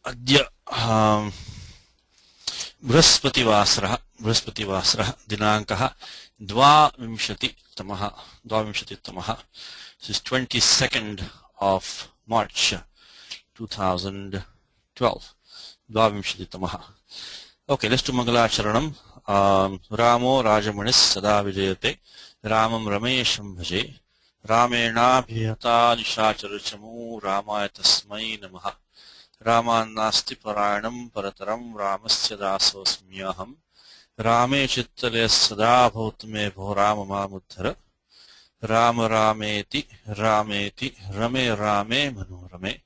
अद्य बृहस्पतिवासरः दिनाङ्कः 22तमः This is 22nd of March 2012 22तमः. Okay, let's do Mangalacharanam. Ramo Rajamanis Sada Vijayate Ramam Ramesham Bhaje Ramena Nishacharachamu Ramaya Tasmai Namaha Ramannasti Paranam Parataram Ramasya Dasosmyaham Rame Chittale Sada Bhautame Bhorama Mamuddhara Rama Rameti Rameti Rame Rame Manorame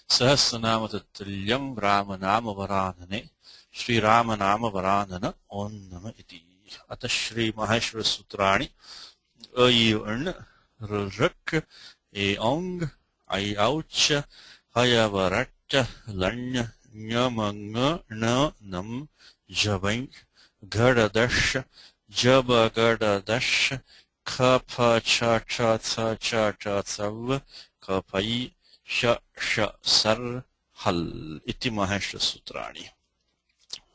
Sahasranama Tattuliyam Rama Nama Varanane Shri Rama Nama Varanana Om Nama Iti Ata Shri Maheshwara Sutrani Ayun Rulrak Eong Ayauch Hayavarat Lanya Nyamanga Na Nam Jabang Gadadash Jabagadash Kapa Cha Cha Tha Cha Cha Thav Kapai Sha Sha Sar Hal Iti Maheshwara Sutrani.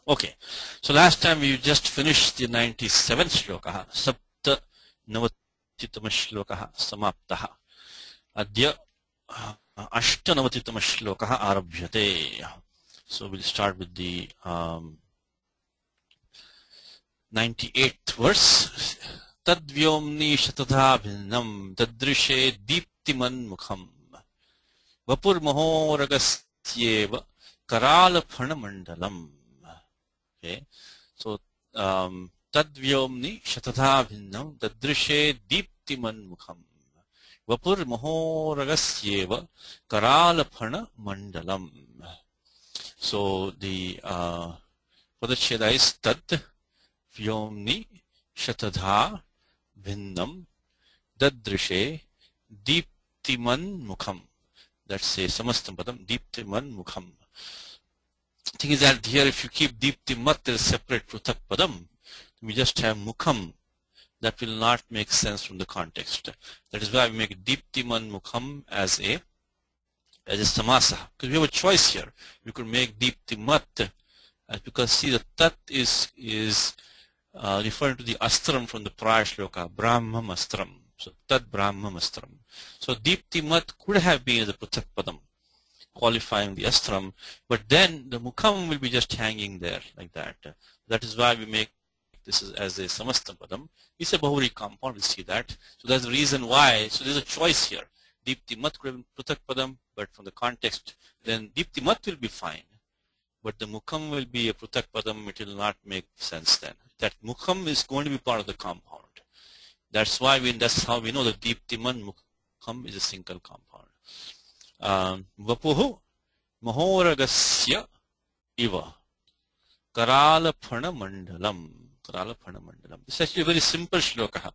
Okay, so last time we just finished the 97th shloka, Sapta Navatitama shloka Samaptaha. Adya Ashtanavatitam shloka arabhyate. So we'll start with the 98th verse. Tadvyomni shatadha bhinnam tadrishe deeptiman mukham vapur mahoragastyeva karalapana mandalam. Okay, so tadvyomni shatadha bhinnam tadrishe deeptiman mukham vapur mahoragastyeva karalapana mandalam. So the Padacheda is tad vyomni shatadha bhinnam dadrishe deeptiman mukham. That's a samastam padam, deeptiman mukham. The thing is that here if you keep deeptimat as separate pruthak padam, we just have mukham. That will not make sense from the context. That is why we make deeptiman mukham as a samasa. Because we have a choice here. We could make deeptimat, because see the tat is referring to the astram from the prior shloka, brahmam astram. So tat brahmam astram. So deeptimat could have been the pruthak padam, qualifying the astram, but then the mukham will be just hanging there like that. That is why we make this as a samastam padam. It's a bahuri compound, we see that. So that's the reason why. So there's a choice here. Deeptimat could have been pruthak padam, but from the context, then deeptimat will be fine. But the mukham will be a pruthak padam, it will not make sense then. That mukham is going to be part of the compound. That's why that's how we know that deeptiman mukham is a single compound. Vapuhu mahoragasya iva karalapana mandalam. Karalapana mandalam. This is actually a very simple shloka.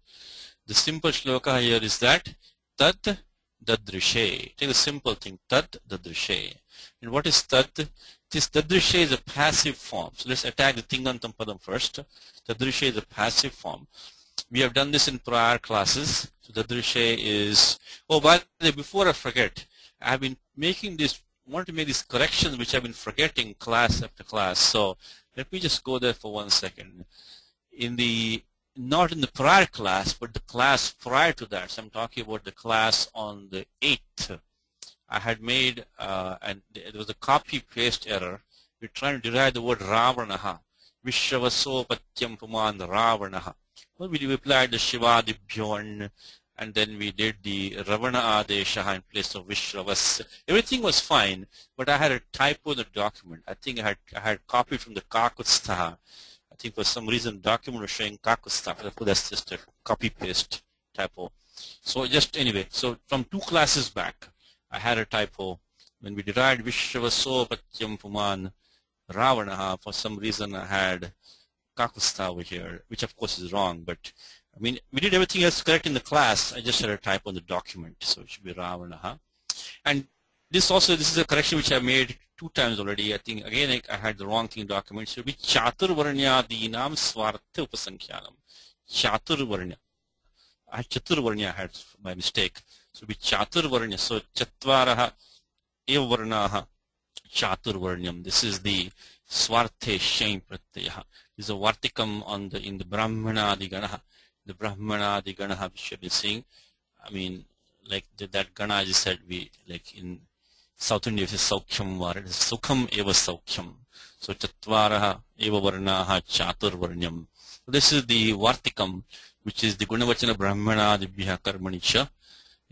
The simple shloka here is that tat dadrishe. Take the simple thing, tat dadrishe. And what is tat? This dadrishe is a passive form. So let's attack the tingantam padam first. Dadrishe is a passive form. We have done this in prior classes. So dadrishe is, oh, by the way, before I forget, I have been making this, want to make these corrections which I've been forgetting class after class. So let me just go there for 1 second. Not in the prior class, but the class prior to that. So I'm talking about the class on the 8th. I had made, and there was a copy-paste error. We're trying to derive the word Ravanaha. Vishwavasopatyam puman Ravanaha. Well, we applied the Shivadibhyon, and then we did the Ravana Adesha in place of Vishwavas. Everything was fine, but I had a typo in the document. I think I had copied from the Kakutstha. I think for some reason the document was showing Kakutstha. That's just a copy-paste typo. So just anyway, so from 2 classes back, I had a typo. When we derived Vishwavasopatyam puman Ravanaha, for some reason I had Kakustha over here, which of course is wrong, but I mean, we did everything else correct in the class. I just had a typo on the document, so it should be Ravanaha. And this is a correction which I made 2 times already. I think again I had the wrong thing in the document. It should be Chatur Varnyadinam Swartha Upasankyanam. Chatur Varnya. Chatur Varnya I had by mistake. So it would be Chatur Varnya. So Chatvaraha Eva Varnaha Chaturvarnyam. This is the Swarte Shaim Pratyaya. This is a Vartikam on in the Brahmanadi Ganaha. The Brahmanadi Ganaha which we have been seeing. I mean, like that Gana I just said, we like in South India it is Saukhyam Var, it is Sukham Eva Saukhyam. So Chatvaraha Eva Varnaha Chaturvarnyam. So this is the Vartikam, which is the Gunavachana Brahmanadibhya Karmanicha.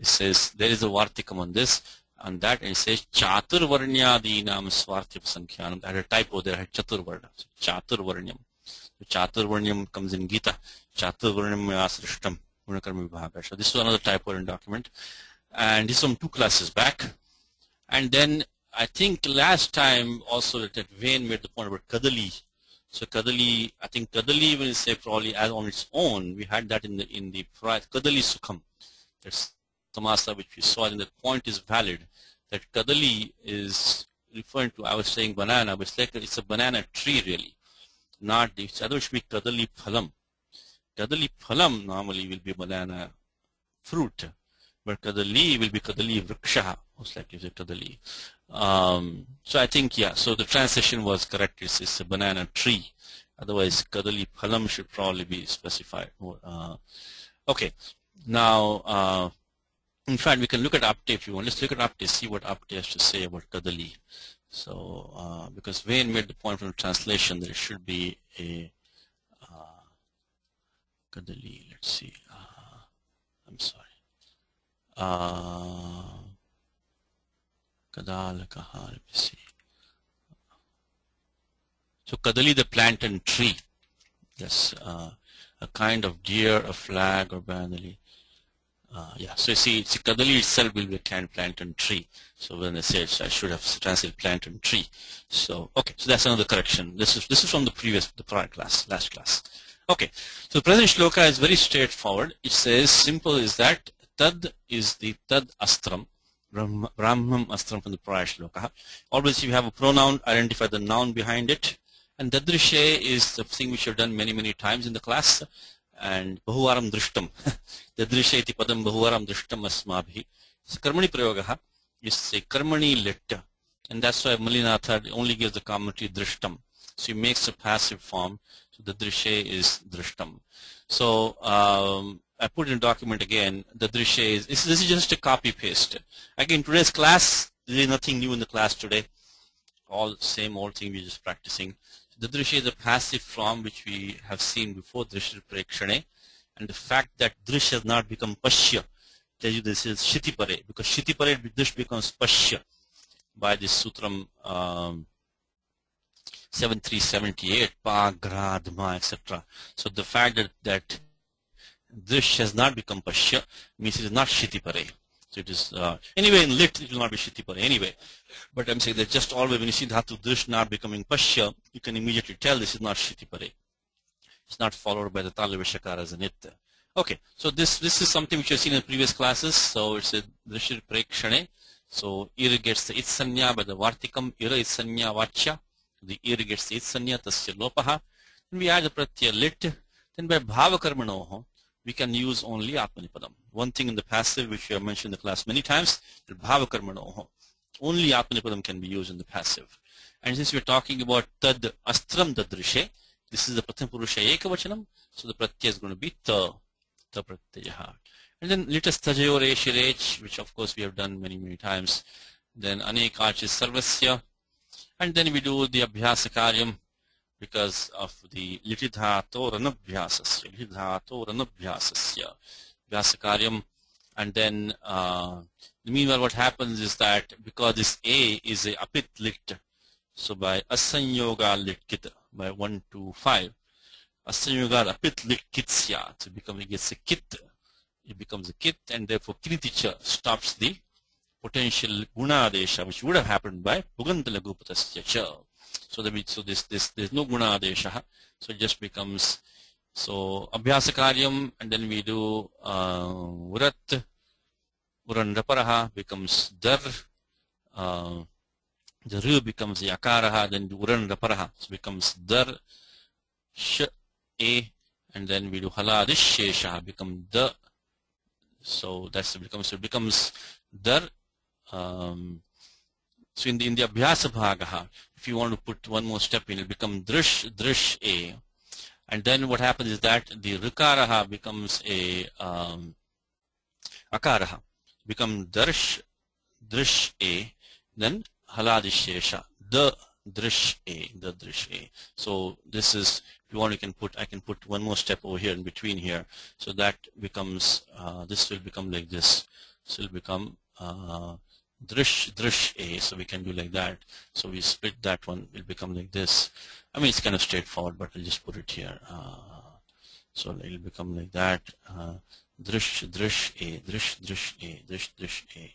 It says there is a Vartikam on this. And that it says Chaturvarnyadinam Swarthyap Sankhyanam. I had a typo there, I had Chaturvarna. So Chaturvarnyam. So Chaturvarnyam comes in Gita. Chaturvarnyam Asrishtam Gunakarma Vibhaga. So this was another typo in document. And this is from 2 classes back. And then I think last time also that Wayne made the point about Kadali. So Kadali, I think Kadali will say probably as on its own. We had that in the prior Kadali Sukham. That's Tamasa which we saw, and the point is valid that Kadali is referring to, I was saying banana, but it's a banana tree really, not the other should be Kadali Phalam. Kadali Phalam normally will be banana fruit, but Kadali will be Kadali Vriksha, most likely it's Kadali. So I think, yeah, so the translation was correct, it's a banana tree, otherwise Kadali Phalam should probably be specified more. Okay, now in fact, we can look at Apte if you want. Let's look at Apte, see what Apte has to say about Kadali. So, because Wayne made the point from the translation that it should be a Kadali. Let's see. I'm sorry. Kadal Kahal. Let me see. So, Kadali, the plant and tree. Yes, a kind of deer, a flag, or banali. Yeah, so you see, Kadali itself will be a kind of plant and tree. So when I say it, I should have translated plant and tree. So okay, so that's another correction. This is from the prior class, last class. Okay, so the present shloka is very straightforward. It says simple is that tad is the tad astram, brahmam astram from the prior shloka. Always if you have a pronoun, identify the noun behind it. And dadrishe is the thing which you have done many times in the class. And Bahuvaram Drishtam. Dadrishe iti padam Bahuvaram Drishtam asmabhi. So Karmani Prayogaha is a Karmani lit. And that's why Malinatha only gives the commentary Drishtam. So he makes a passive form. So Dadrishe is Drishtam. So I put in a document again. Dadrishe is, this is just a copy paste. Again, today's class, there is nothing new in the class today. All same old thing we're just practicing. Dadrishe is a passive form which we have seen before, Drishya Prekshane, and the fact that Drish has not become Pashya tells you this is Shitipare, because Shitipare Drish becomes Pashya by this Sutram 7378, Pa, Gra, Dma, etc. So the fact that Drish has not become Pashya means it is not Shitipare. So it is, anyway in lit it will not be Shitipare anyway. But I'm saying that just always when you see Dhatu Drish not becoming Pashya, you can immediately tell this is not Shitipare. It's not followed by the Talivishakara as a Nitya. Okay, so this is something which you've seen in previous classes. So it's a Drishya Prekshane. So Ir gets the Itsanya by the Vartikam, Ira Itsanya Vachya. The Ir gets the Itsanya, Tasya Lopaha. Then we add the Pratyaya lit. Then by Bhava Karmanoho, we can use only Atmanipadam. One thing in the passive which we have mentioned in the class many times, Bhava Karmanoho. Only Atmanipadam can be used in the passive. And since we're talking about Tad Astram Dadrishe, this is the Pratham Purusha Ekavachanam, so the Pratyaya is going to be Ta Pratyaya. And then Litas Tajayor Eshirech, which of course we have done many times. Then Anekach is Sarvasya. And then we do the Abhyasa Karyam because of the Litidhato Ranabhyasasya. Litidhato Ranabhyasasya. Abhyasa Karyam. And then meanwhile what happens is that because this A is a apit lit, so by asanyoga lit kit, by 1 to 5, asanyoga apit lit kitsya, so it gets a kit, it becomes a kit, and therefore kriticha stops the potential gunadesha which would have happened by pugantala gupatasya cha. So there's no gunadesha, so it just becomes, so abhyasa karyam, and then we do urat, uranraparaha becomes dar, the ru becomes yakaraha, then uranraparaha, so becomes dar, sh, a, and then we do haladishesha, become the, so that's becomes, so it becomes dar, So in the Abhyasa Bhagaha, if you want to put one more step in, it will become Drish, Drish A. And then what happens is that the Rikaraha becomes a Akaraha. Become Darsh, Drish A, then Haladishesha, the Drish A, the Drish A. So this is, if you want, you can put, I can put one more step over here in between here. So that becomes, this will become like this. So it will become Drish, Drish A. So we can do like that. So we split that one, it will become like this. I mean, it's kind of straightforward, but I'll just put it here. So it will become like that. Drish, Drish A, Drish, Drish A, Drish, Drish A.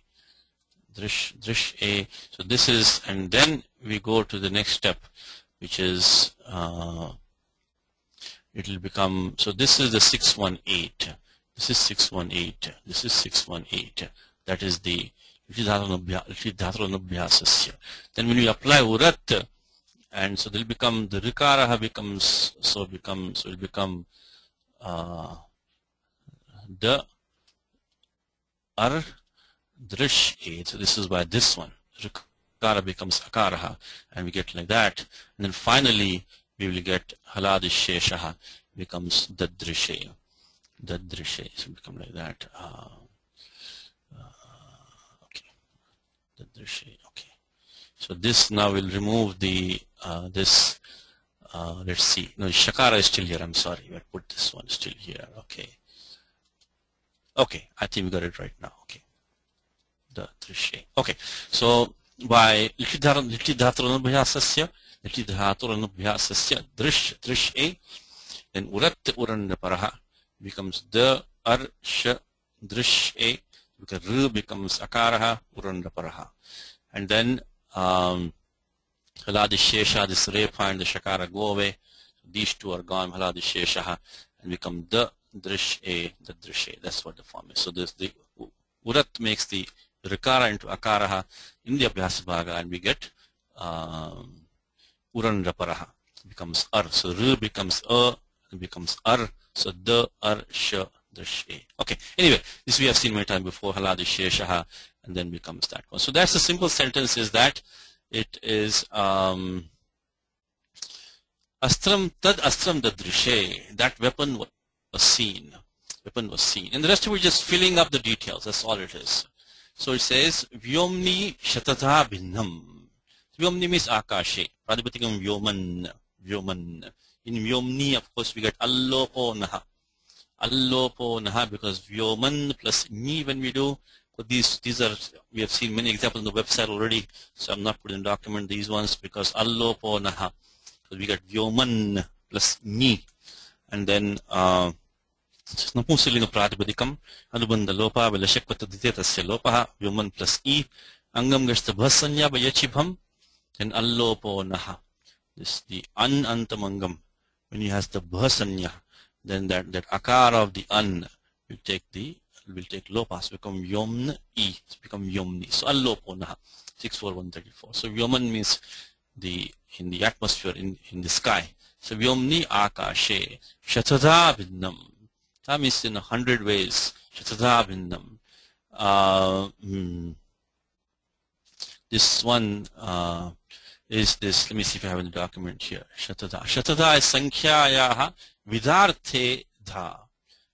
Drish, Drish A. So this is, and then we go to the next step, which is, it will become, so this is the 618. This is 618. This is 618. That is the Dhaturanubhyasasya. Then when we apply Urat, and so they'll become, the Rikaraha becomes, so it will become the Ar Drish A. So this is by this one. Rikara becomes Akaraha, and we get like that. And then finally, we will get Haladisheshaha becomes Dadrishe. Dadrishe. So it become like that. Okay. Dadrishe. Okay. So this now will remove the this. Let's see. No, Shakara is still here. I'm sorry. I put this one still here. Okay. Okay. I think we got it right now. Okay. The Trishe. Okay, so by Litidhaturabhyasasya, Drish, Drish A, then Urat Urandaparaha becomes the Arsha Drish A, because R becomes Akaraha Urandaparaha. And then Haladishesha, this Repa and the Shakara go away. These two are gone, Haladishesha, and become the Drish A, the Drish A. That's what the form is. So this the Urat makes the Rikara into Akaraha in the Abhyasa Bhaga, and we get Urandraparaha becomes Ar. So R becomes A, and becomes Ar. So the Ar Sha Drish A. Okay. Anyway, this we have seen many times before, Haladisheshaha, and then becomes that one. So that's the simple sentence, is that it is Astram Tad Astram Dadrishe. That weapon was seen. Weapon was seen. And the rest of it is just filling up the details. That's all it is. So it says Vyomni Shatata Bhinnam. Vyomni means Akashe. Pradipatikam Vyoman. Vyoman. In Vyomni, of course, we get Allopo Naha. Allopo Naha, because Vyoman plus Ni when we do. But these are, we have seen many examples on the website already, so I'm not putting in document these ones, because Allopo Naha. So we get Vyoman plus Ni. And then Napusilinga Pratipadikam, Anubanda Lopa, Velashekvata Ditasya Lopaha, Vyoman plus E, Angam Gashta Bhasanya Bayachibham, then Allopo Naha. This the Antamangam. When he has the Bhasanya, then that Akara of the An will take Lopas, become Yomn E, become Yomni. So Allopo Naha, 64134. So Vyoman means in the atmosphere, in the sky. So Vyomni Akashe, Shatada Bhinnam. That means in 100 ways. Shatada Bhinnam. This one is this. Let me see if I have the document here. Shatada. Shatada is Sankhyayaha Vidharthe Dha.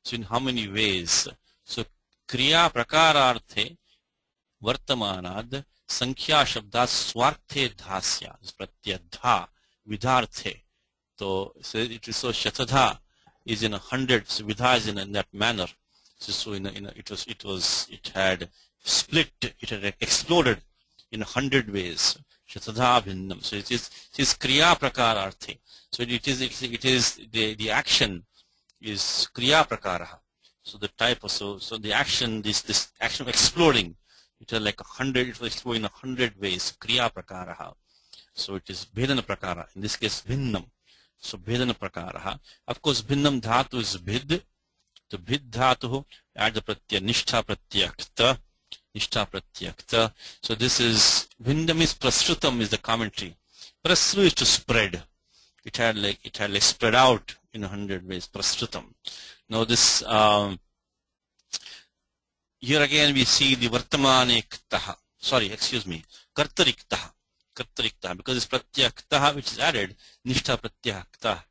So in how many ways? So Kriya Prakararthe Vartamanad Sankhya Shabda Swarthe Dhasya. This Pratyaya Dha Vidharthe. So it is so Shatadha is in 100. So Vidha is in that manner. So it had split. It had exploded in 100 ways. Shatadha Bhinnam. So it is Kriya Prakararthe. So it is the action is Kriya Prakaraha. So the type of so the action this action of exploding. It was like 100. It was exploding in 100 ways. Kriya Prakaraha. So it is Bhedana Prakara. In this case, Bhinnam. So Bhedana Prakaraha. Of course, Bhinnam Dhatu is Bhid. The Bhid Dhatu, add the Pratyaya, Nishtha Pratyakta. Nishtha Pratyakta. So this is, Bhinnam is Prasrutam is the commentary. Prasru is to spread. It had like spread out in 100 ways. Prasrutam. Now this, here again we see the Vartamane Ktaha. Sorry, excuse me. kartariktaha. Kartariktaha, because it's pratyaktaha which is added, nishtha pratyaktaha.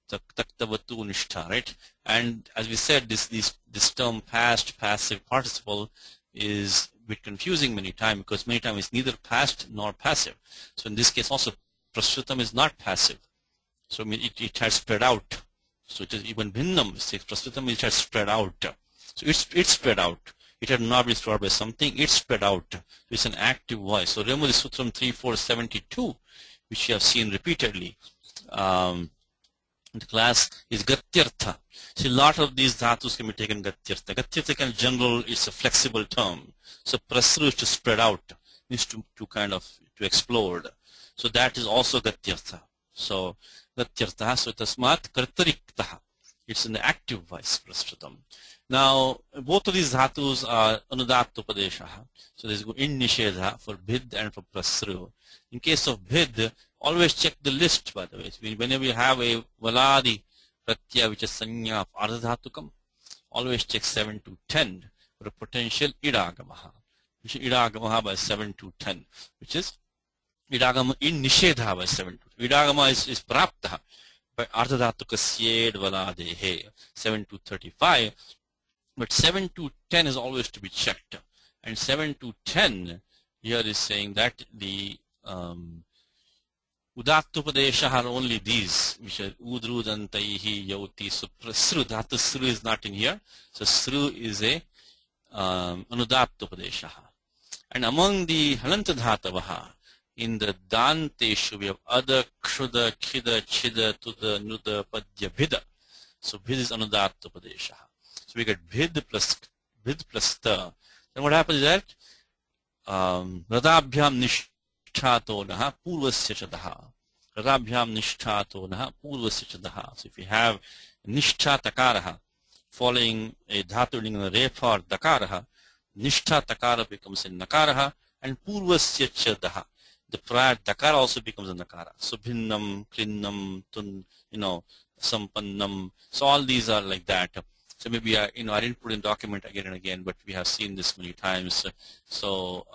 Taktavatu nishtha, right? And as we said, this term past passive participle is a bit confusing many times, because many times it's neither past nor passive. So in this case also, prasutam is not passive. So I mean, it has spread out. So it is even bhinnam, prasutam, it has spread out. So it's spread out. It had not been spread by something, it's spread out. It's an active voice. So remember the Sutram 3472, which you have seen repeatedly. The class is gatyartha. See, a lot of these dhatus can be taken gatyartha. Gatyartha in general is a flexible term. So prasru is to spread out, means to kind of to explode. So that is also gatyartha. So gatyartha, so tasmat kartariktaha. It's an active voice, prasutam. Now, both of these dhatus are anudattupadeshaha. So there's in nishedha for bhid and for prasru. In case of bhid, always check the list, by the way. Whenever you have a valadi pratyaya which is sanya of ardhadhatukam, always check 7 to 10 for a potential idagamaha. Which is idagamaha by 7 to 10, which is idagama in nishedha by 7 to 10. Idagama is praptaha by ardhadhatukasyed valadehe, 7 to 35. But 7 to 10 is always to be checked. And 7 to 10 here is saying that the Udattupadesha are only these, which are Udrudantaihi Yauti. So Sru, Dhatu Sru is not in here. So Sru is a Anudattupadesha. And among the Halanta Dhatavaha, in the Danteshu, we have Ada, Kshuda, Khida, Chida, Tuda, Nuda, Padya, Bhida. So Bhid is Anudattupadesha. So we get Bhid plus Ta. Then what happens is that Radabhyam Nishthato Naha Purvasya Chadaha. Radabhyam Nishthato Naha Purvasya Chadaha. So if you have Nishtha Takaraha following a Dhatu in a Repa or Dakaraha, Nishtha Takara becomes a Nakaraha, and Purvasya Chadaha. The prior Dakara also becomes a Nakara. So Bhinnam, Krinnam, Tun, Sampannam. So all these are like that. So maybe I didn't put in document again and again, but we have seen this many times. So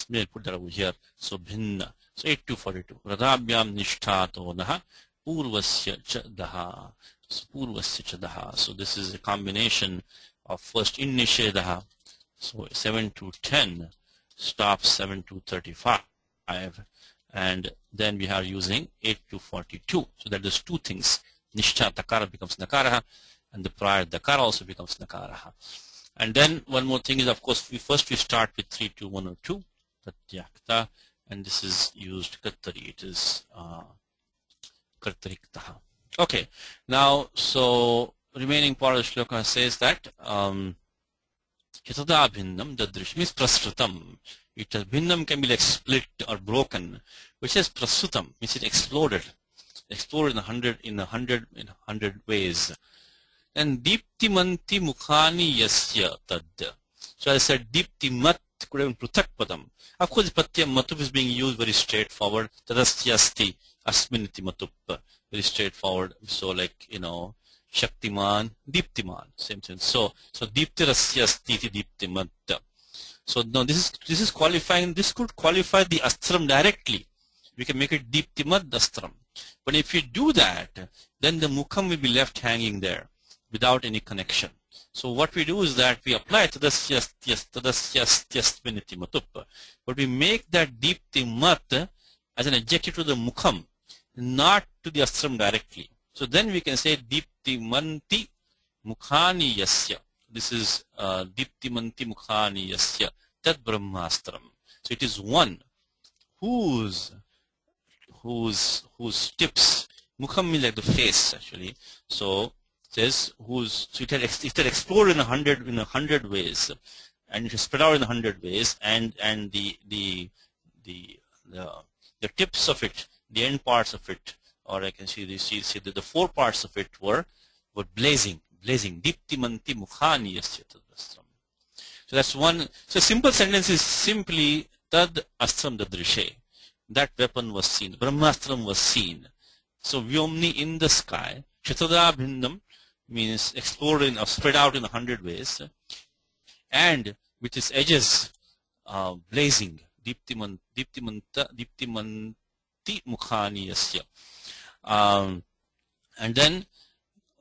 maybe I'll put that over here. So bhinna. So 8242. Radhabhyam nishthato naha purvasya chadaha. So purvasya chadaha. So this is a combination of first in nishedaha. So 7 to 10 stops 7 to 35. And then we are using 8 to 42. So that is two things. Nishtha takara becomes nakaraha, and the prior dakara also becomes nakaraha. And then one more thing is, of course, we start with 3 to 102, pratyakta, and this is used kattari. It is kartariktaha. Okay, now so remaining part of the shloka says that yatada bhinnam dadrish means prasrutam. It bhinnam can be like split or broken, which is prasutam means it exploded in 100 ways. And diptimanti mukhani yasya tad. So I said diptimat could have been pruthak padam. Of course, pratyam matup is being used very straightforward. Tadasyasti asminiti matup, very straightforward. So like shaktiman, diptiman, same thing. So diptirasyasti diptimat. So now this is qualifying. This could qualify the astram directly. We can make it diptimad astram. But if you do that, then the mukham will be left hanging there without any connection. So what we do is that we apply tadasyastyasminiti matup, but we make that diptimat as an adjective to the mukham, not to the astram directly. So then we can say diptimanti mukhani yasya. This is diptimanti mukhani yasya tat brahmastram. So it is one whose tips, mukham means like the face actually. So it says it had exploded in 100 ways, and it is spread out in 100 ways, and the tips of it, the end parts of it, or I can see that the four parts of it were blazing. Diptimanti mukhani yasya tad astram. So that's one. So simple sentence is simply tad astram dadrishe. That weapon was seen. Brahmastram was seen. So vyomni in the sky. Chatada bhinnam means exploded or spread out in 100 ways, and with its edges blazing. Diptimanti mukhani yasya. And then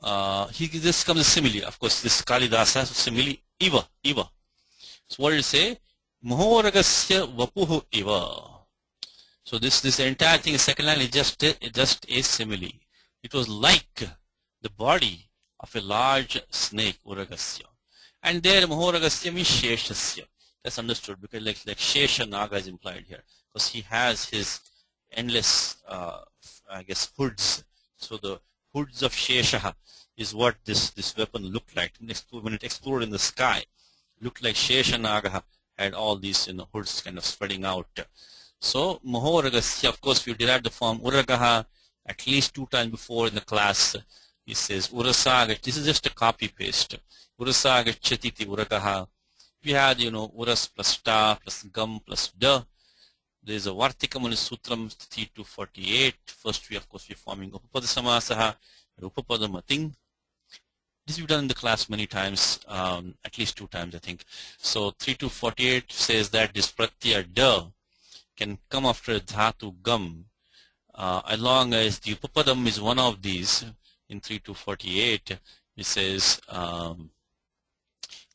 this comes a simile. Of course, this Kalidasa simile iva. So what did it say? Mohoragasya vapuhu iva. So this entire thing, second line is just a simile. It was like the body of a large snake, Uragasya. And there Mohoragasya means Sheshasya. That's understood because like Shesha Naga is implied here. Because he has his endless I guess hoods. So the hoods of Shesha is what this weapon looked like. When it exploded in the sky, looked like Shesha Naga had all these hoods kind of spreading out. So Mohoragasya, of course, we derived the form Uragaha at least 2 times before in the class. He says Urasaga. This is just a copy paste. Urasaga Chatiti Uragaha. We had Uras plus ta plus gum plus da. There is a Vartikam in Sutram 3248. First, of course, we're forming Upapada Samasaha, Upapada Mating. This we've done in the class many times, at least 2 times, I think. So 3248 says that this pratyaya da can come after dhatu gum, as long as the upapadam is one of these. In 3248, it says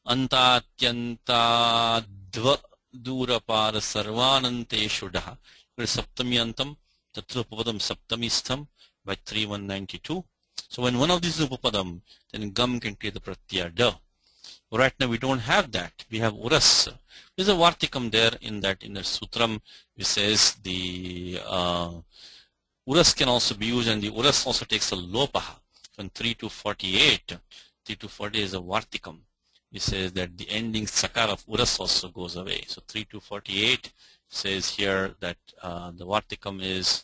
antatyanta dva durapara sarvanante shudaha. Saptami antam tatra upapadam saptami stham by 3192. So when one of these is upapadam, then gum can take the pratyaya da. Right now we don't have that. We have uras. There's a vartikam there in the sutram, which says the uras can also be used, and the uras also takes a lopaha. From 3 to 48, 3 to 40 is a vartikam. It says that the ending sakar of uras also goes away. So 3 to 48 says here that the vartikam is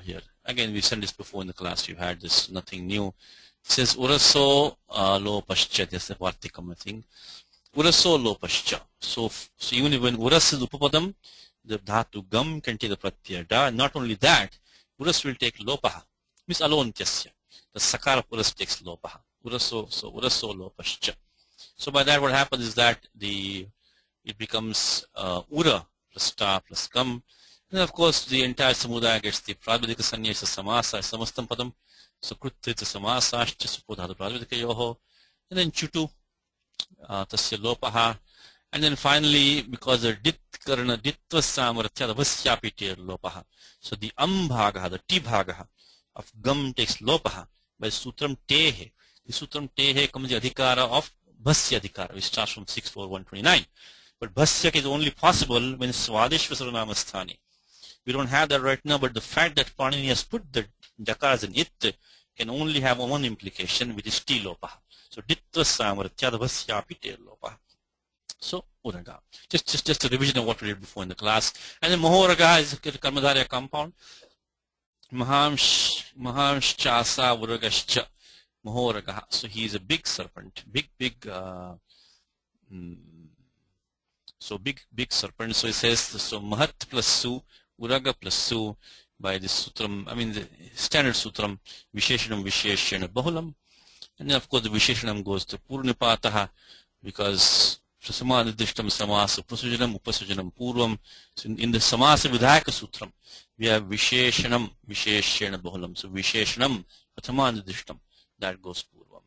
here. Again, we said this before in the class. We've had this, nothing new. It says uraso lo pascha. That's the vartikam, I think. Uraso lo pascha. So even when uras is upapadam, the dhatu gam can take the pratyaya da. Not only that, uras will take lopaha. Means alone tyasya. The sakar of uras takes lopaha. Uraso lo pascha. So by that, what happens is that it becomes ura plus ta plus gam. And of course, the entire samudaya gets the pradvidika sanyasa samasa samastam padam. So krutrita samasa ascha supodhatu pradvidika yoho. And then chutu tasya lopaha. And then finally, because the dit karana ditva samarthya vasyapitir lopaha. So the bhagaha, the ti bhagaha of gam takes lopaha by sutram tehe. The sutram tehe comes the adhikara of bhasya adhikara, which starts from 64129. But bhasya is only possible when swadeshva sarvanamasthani. We don't have that right now, but the fact that Panini has put the jakaras in it can only have one implication, which is ti lopaha. So ditva samarthya vasyapitir lopaha. So uraga. Just a revision of what we did before in the class. And then mohoraga is a karmadharya compound. Mahamshasa uragascha mohoraga. So he is a big serpent. Big serpent. So it says, so mahat plus su, uraga plus su by the sutram, I mean the standard sutram, visheshanam visheshana bahulam. And then of course the visheshanam goes to purnipataha because Samadidishtam samasa prasujanam upasujanam purvam. So in the samasa vidhayaka sutram, we have visheshanam visheshana bahulam. So visheshanam prathamadidishtam, that goes purvam.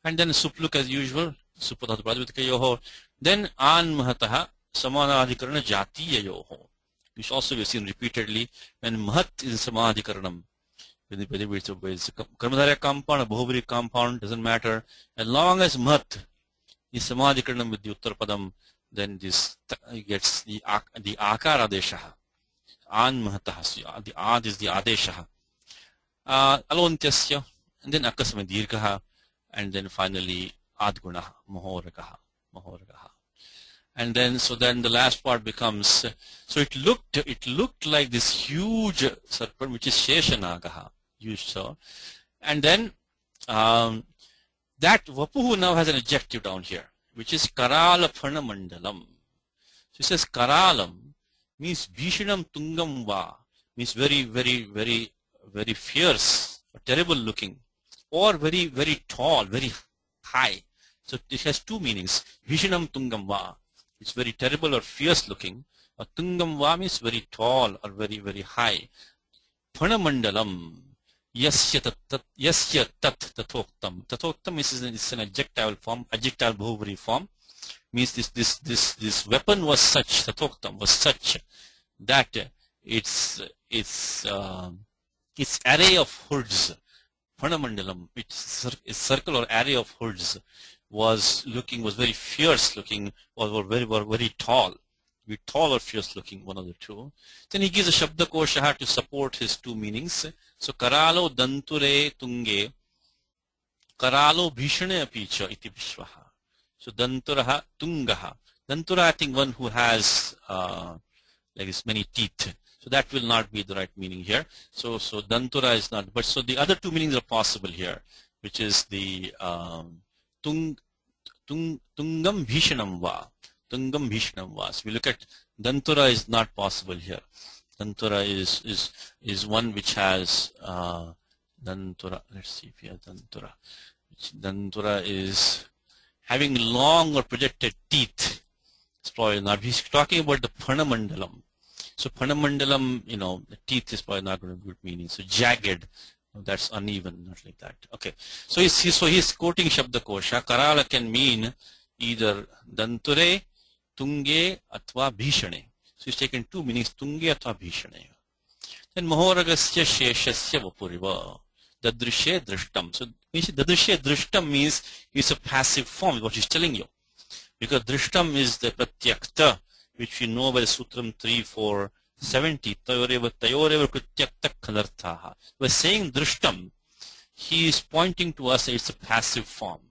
And then supluk as usual, supatatu pradvidika yoho. Then an mahataha samanadhikarana jatiya yoho, which also we have seen repeatedly when mahat is samadhikaranam. Whether it's a karmadharya compound or bahubari compound, doesn't matter. As long as mahat is samadhikaranam with the uttarpadam, then this gets the akara adeshaha. An mahataha. The ad is the adeshaha. Alontyasya, and then akasama dirghaha, and then finally adgunaha, mohoragaha. And then the last part becomes, so it looked like this huge serpent, which is Sheshanagaha, you saw. And then that Vapuhu now has an adjective down here, which is Karala Phana Mandalam. So it says Karalam means Bhishanam Tungam Va, means very, very, very, very fierce, or terrible looking, or very, very tall, very high. So it has 2 meanings. Bhishanam Tungam Va, it's very terrible or fierce looking. Tungam va means very tall or very, very high. Phanamandalam. Yasya tat tathoktam. Tathoktam is an adjectival form, adjectival bhuvri form. Means this weapon was such, tathoktam was such that its array of hoods, Phanamandalam, its circle or array of hoods was very fierce looking, or very tall. Be tall or fierce looking, one of the two. Then he gives a Shabdakosha to support his two meanings. So Karalo Danture Tunge Karalo Bhishane Apicha iti Vishwaha. So Danturaha Tungaha. Dantura, I think one who has like this many teeth. So that will not be the right meaning here. So Dantura is not, but so the other two meanings are possible here, which is the Tungam Bhishanam Va. Tungam Bhishanam Va. So we look at Dantura is not possible here. Dantura is one which has Dantura. Let's see if we have Dantura. Dantura is having long or projected teeth. It's probably not. He's talking about the Phanamandalam. So Phanamandalam, the teeth is probably not going to have good meaning. So jagged, that's uneven, not like that. Okay. So he's quoting Shabdakosha. Karala can mean either Danture, Tunge, Atva Bhishane. So he's taken two meanings, Tunge Atva Bhishane. Then Mahoragasya Sheshasya Vapuriva. Dadrishe Drishtam. So Dadrishe Drishtam means it's a passive form, what he's telling you. Because Drishtam is the Pratyakta, which we know by the Sutram 3.4.70. Tayoreva Pratyakta Kalarthaha. By saying Drishtam, he is pointing to us that it's a passive form.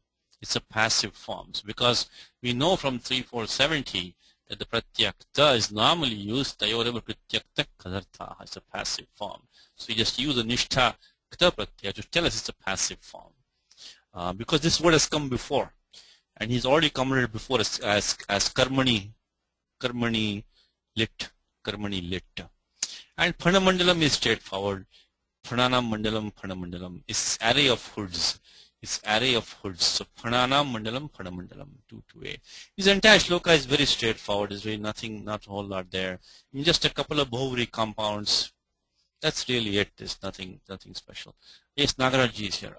It's a passive form. So because we know from 3.4.70 that the Pratyakta is normally used Tayoreva Pratyakta Kalarthaha. It's a passive form. So you just use the Nishtha Kta Pratyaya to tell us it's a passive form. Because this word has come before. And he's already commented before as karmani lit. And Phanamandalam is straightforward. Phananam Mandalam, Phanamandalam. It's array of hoods. So Phananam Mandalam, Phanamandalam, 2-2a. His entire shloka is very straightforward. There's really nothing, not a whole lot there. Just a couple of Bhuvri compounds. That's really it. There's nothing special. Yes, Nagaraj is here.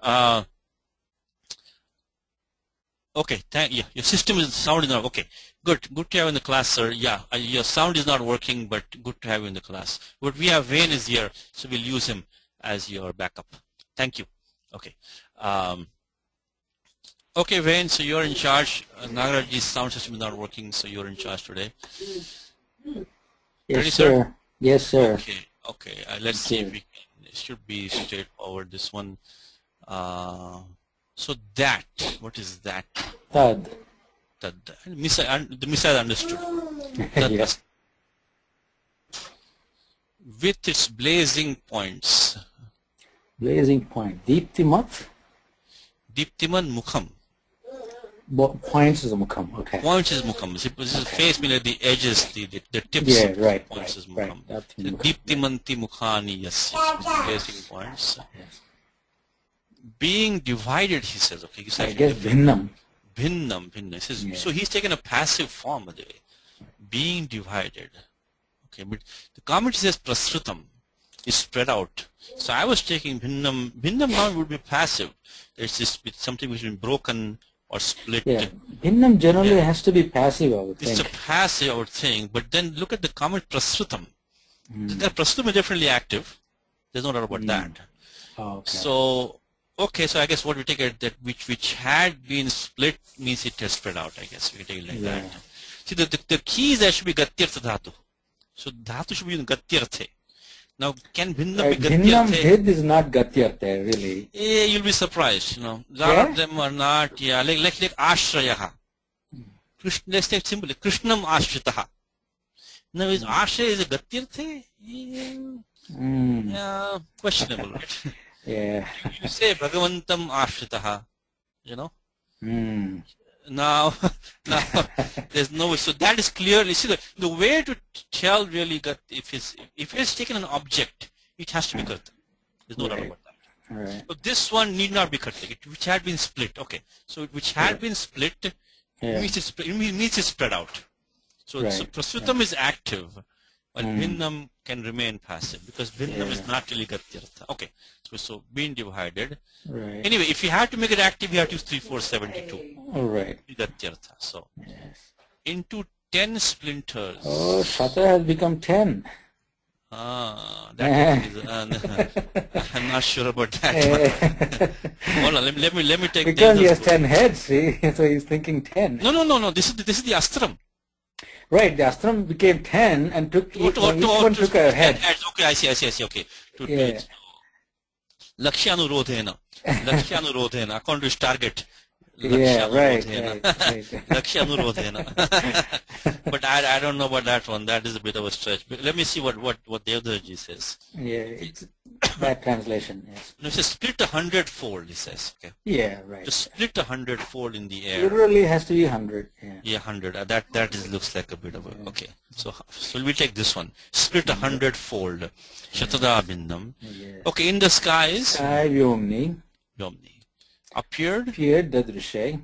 Okay, your system is sound is not okay. Good to have you in the class, sir. Yeah, your sound is not working, but good to have you in the class. But we have Wayne is here, so we'll use him as your backup. Thank you. Okay. Okay, Wayne. So you're in charge. Nagaraj's sound system is not working, so you're in charge today. Yes, Ready, sir. Yes, sir. Okay. Let's see if we can. It should be straightforward. This one. So that, what is that? Tad. The missile understood. Yes. With its blazing points. Blazing point. Deeptimat? Deeptiman Mukham. Points is a mukham. Okay. Points is Mukham. This is face meaning the edges, the tips. Yeah, right. Points is Right. Mukham. Deeptimanti Mukhani, yes. Blazing points. Yes. Being divided, he says. Okay, you said I guess bhinnam. Bhinnam. He says, yeah. So he's taken a passive form, by the way. Being divided. Okay, but the comment says prasrutam is spread out. So I was taking bhinnam. Bhinnam now would be passive. It's something which has been broken or split. Yeah. Bhinnam generally has to be passive, I would think. It's a passive, I would think. But then look at the comment prasrutam. Prasrutam is definitely active. There's no doubt about that. Oh, okay. So I guess what we take it that which had been split means it has spread out. I guess we can take it like that. See, the key is there should be gatyartha dhatu. So dhatu should be in gatyarthe. Now, can bhinnam be gatyarthe? Bhinnam bhed is not gatyarthe, really. Yeah, you'll be surprised. A lot of them are not. Yeah, like ashrayaha. Let's take simply Krishnam ashritaha. Now, is ashraya is a gatyarthe? Yeah, questionable. Right? Yeah. You say Bhagavantam Ashritaha, Now, there's no way. So that is clearly, see, the way to tell really if it's taken an object, it has to be karta. There's no doubt about that. Right. So this one need not be karta, which had been split. Okay. So which had been split means it's spread out. So, Right. so Prasutam is active, while Bhinnam can remain passive because Bhinnam is not really Gatyartha. Okay, so being divided. Right. Anyway, if you have to make it active, you have to use 3, 4, 72. Right. Gatyartha. So Yes. into 10 splinters. Oh, Shata has become 10. That is, I'm not sure about that one. Hold on, let me take Because the he other has 10 heads, see? So he's thinking 10. No. This is the astram. Right, the Astram became 10 and took each one took a head. Okay, I see. Okay. Yeah. Lakshyanurodhena, according to his target. Yeah, right. Lakshyanurodhena. But I don't know about that one. That is a bit of a stretch. But let me see what Devdaji says. Yeah, it's bad translation. Yes. No, it says split 100-fold, he says. Okay. Yeah, right. Just split 100-fold in the air. Literally has to be 100. Yeah, 100. That looks like a bit of a, okay. So we take this one. Split 100-fold. Shatada Bindam. Yes. Okay, in the skies. Sky Vyomni. Appeared. Dadrishe.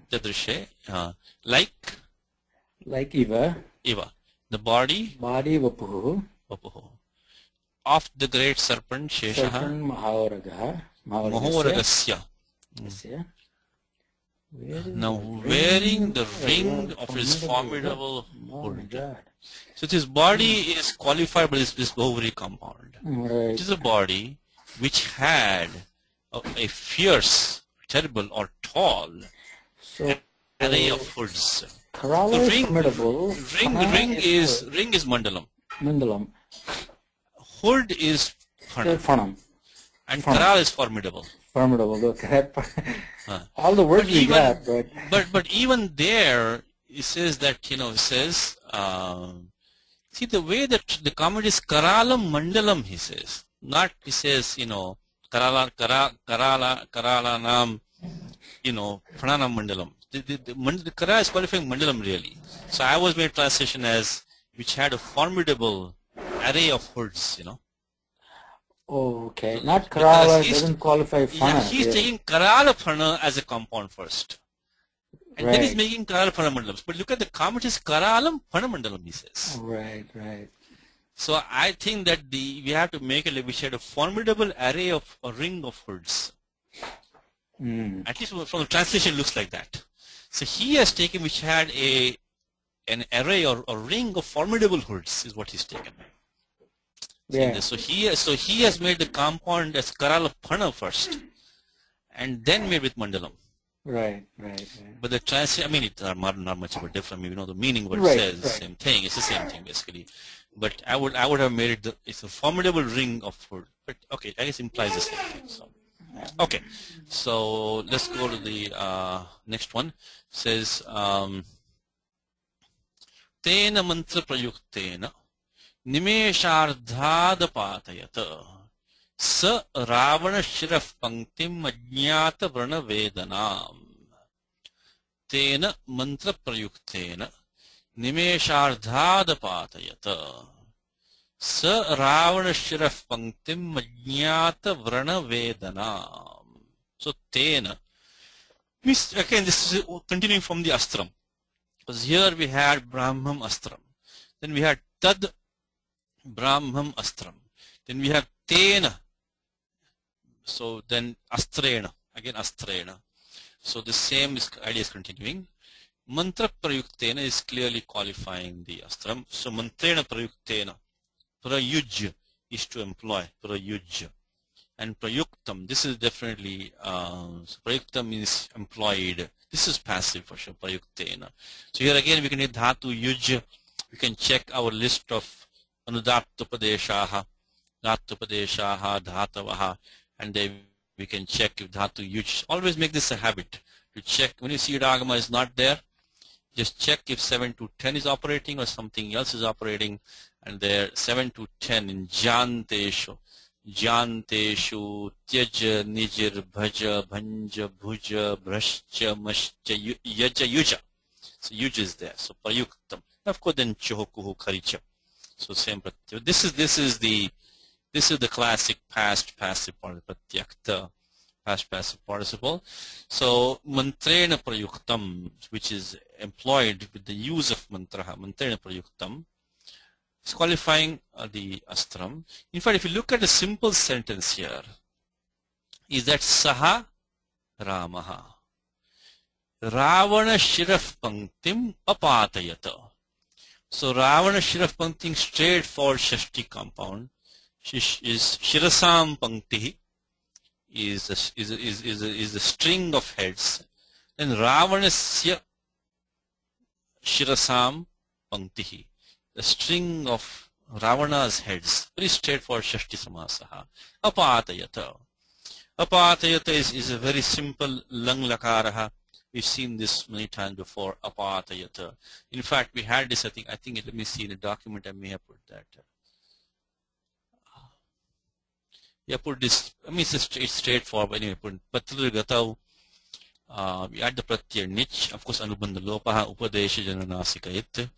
Like Iva. The body. Vapuhu. Of the great serpent Sheshaha. Mahoragasya. Now wearing the ring of his formidable hood. So his body is qualified by this ovary compound. Right. It is a body which had a fierce, terrible or tall array of hoods. Kerala is formidable. Ring is mandalam. Hood is phanam. And Karal is formidable. Okay. All the words we got, but even there, it says that, it says, see the way that the comment is Karalam Mandalam, he says. Not, he says, Karala Nam, Pranam Mandalam. The Kara is qualifying Mandalam really. So I was made translation as, which had a formidable array of hoods, Oh, okay. Not Kerala doesn't qualify Phana. Yeah, he's taking Kerala Phana as a compound first. And then he's making Kerala Phana Mandalam. But look at the comment is Keralam Phana Mandalam, he says. Right. So I think that we have to make it, which had a formidable array of a ring of hoods. At least from the translation looks like that. So he has taken which had an array or a ring of formidable hoods is what he's taken. Yeah. So he has made the compound as Kerala Phana first, and then made with Mandalam. Right. But the translation, it's not much of a difference. The meaning what it says, the same thing. It's the same thing basically. But I would have made it. It's a formidable ring of food. But okay, I guess it implies the same thing. So okay, so let's go to the next one. It says Tena mantra prayuktena Nimeshardhadapatayata Sa Ravana Shiraf Panktim Ajnata Vrana Vedanam. Tena mantra prayuktena Nimeshardhadapatayata Sa Ravana Shiraf Panktim Ajnata Vrana Vedanam. So Tena means again this is continuing from the Astram. Because here we had Brahmam Astram. Then we had Tad Brahmam Astram. Then we have Tena. So then Astrena. Again Astrena. So the same idea is continuing. Mantra Prayuktena is clearly qualifying the Astram. So Mantrena Prayuktena. Prayuj is to employ. Prayuj. And Prayuktam. This is definitely, so Prayuktam means employed. This is passive for sure. Prayuktena. So here again we can hit Dhatu Yuj. We can check our list of Anudattupadeshaha, Dhattupadeshaha, Dhatavaha, and then we can check if Dhatu Yuj. Always make this a habit to check. When you see Ragama is not there, just check if 7 to 10 is operating or something else is operating. And there 7 to 10 in Janteshu, Tyaja, Nijir, Bhaja, Bhanja, Bhuja, Brashcha, Mashcha, Yaja, Yuja. So Yuja is there. So Prayuktam. Of course, then Chohokuhu Karicha. So same pratyakta. This is the classic past passive part of pratyakta. past passive participle. So mantrena prayuktam, which is employed with the use of mantraha, mantrena prayuktam, is qualifying the astram. In fact, if you look at a simple sentence here, is that saha ramaha ravana shiraf panktim apatayata. So ravana shiraf panktim, straightforward shashti compound, is shirasam pankti, is a string of heads, and ravanasya shirasam pankti, the string of Ravana's heads. Very straightforward shashti samasaha. Apatayata. Apatayata is a very simple lang lakaraha. We've seen this many times before. Apatayata. In fact, we had this, I think, let me see in a document, I may have put that. Yeah, put this, I mean, it's straightforward. Anyway, put patru gatau. We add the pratyay nich, of course, anubandha lopaha, upadesha jananasika it.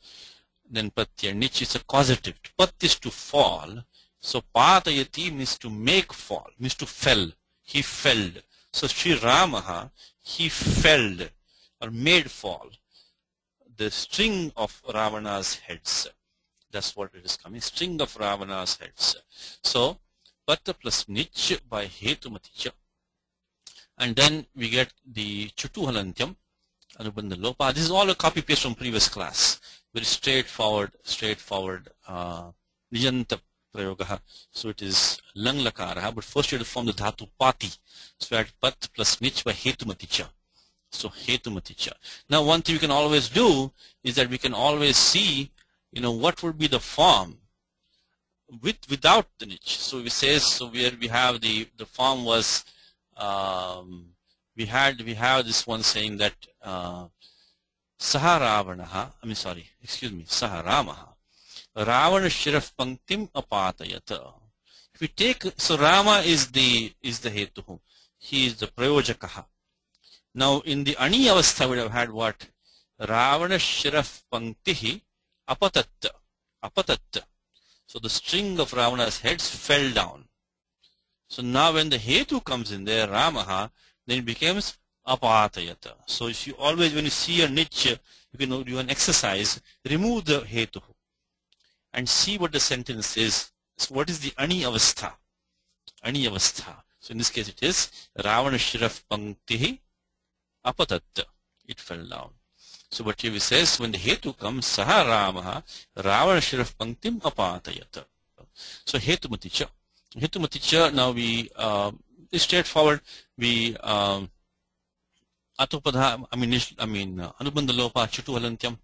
Then pratyay nich is a causative. Pat is to fall. So patayati means to make fall, means to fell. He felled. So Sri Ramaha, he felled or made fall the string of Ravana's heads. That's what it is coming. String of Ravana's heads. So Pata plus nich by hetumaticha. And then we get the chutu halantyam, anubandha lopa. This is all a copy paste from previous class. Very straightforward nijanta prayogaha. So it is lang lakaraha, but first you have to form the dhatu pati. So we add pat plus nich by hetumaticha. So hetumaticha. Now one thing we can always do is that we can always see, what would be the form without the nich. So we say, so where we have the form was, we have this one saying that Saha Ramaha Ravana shiraf panktim apatayata. If we take, so Rama is the hetu, he is the prayojakaha. Now in the ani avastha we would have had what? Ravana shiraf panktihi apatatta. So the string of Ravana's heads fell down. So now when the hetu comes in there, Ramaha, then it becomes apatayata. So if you always, when you see a niche, you can do an exercise, remove the hetu and see what the sentence is. So what is the ani avastha? Ani avastha. So in this case it is Ravana shiraf panktihi apatatta. It fell down. So what he says, when the hetu comes, saha Ramaha Ravana shiraf panktim apatayata. So hetumaticha. Hetumaticha, now we, it's straightforward. We, atupadha, anubandha lopa chutu halantyam,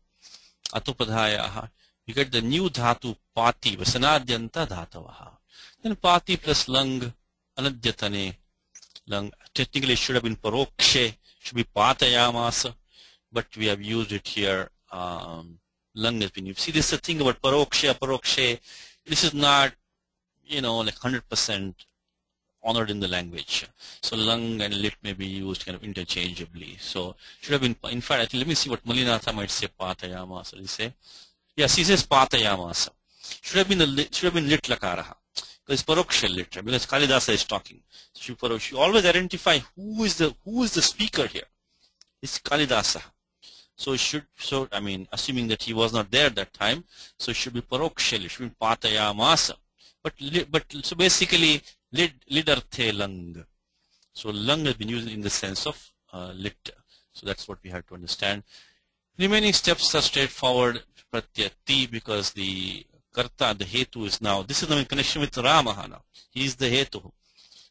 atupadhayaha. You get the new dhatu pati, vasanadyanta dhatavaha. Then pati plus lang, anadyatane, lang. Technically it should have been parokshe, should be patayamasa, but we have used it here. Lang has been used. See, this is the thing about parokshe, aparokshe. This is not, like 100% honored in the language. So lang and lit may be used kind of interchangeably. So should have been, in fact, I think, let me see what Malinatha might say, patayamasa. Did he say? Yes, he says patayamasa. Should have been lit lakaraha. Because paroksha lit, because Kalidasa is talking. So you always identify who is the speaker here. It's Kalidasa. So it should, assuming that he was not there at that time, so it should be paroksha lit, it should be patayamasa. But so basically lidarte lang. So lang has been used in the sense of lit. So that's what we have to understand. Remaining steps are straightforward. Pratyati, because the karta, the hetu is now, this is now in connection with Ramaha now. He is the hetu.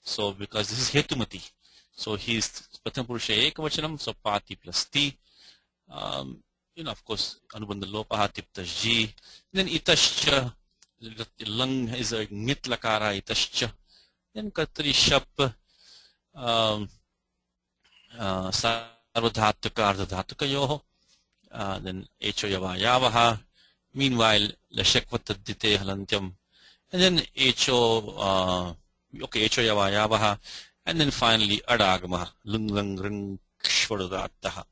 So because this is hetumati. So he is pratham purusha ekavachanam, so pati plus ti. Of course, anubandha lopaha tiptajji. Then itascha, lang is a nit lakara, itascha. Then katri shap, sarvadhatuka, ardhadhatuka yoho. Then echo yava yavaha. Meanwhile, lashakvatadite halantyam. And then echo, echo yava yavaha. And then finally adagama, lung lang ring kshvadadattaha.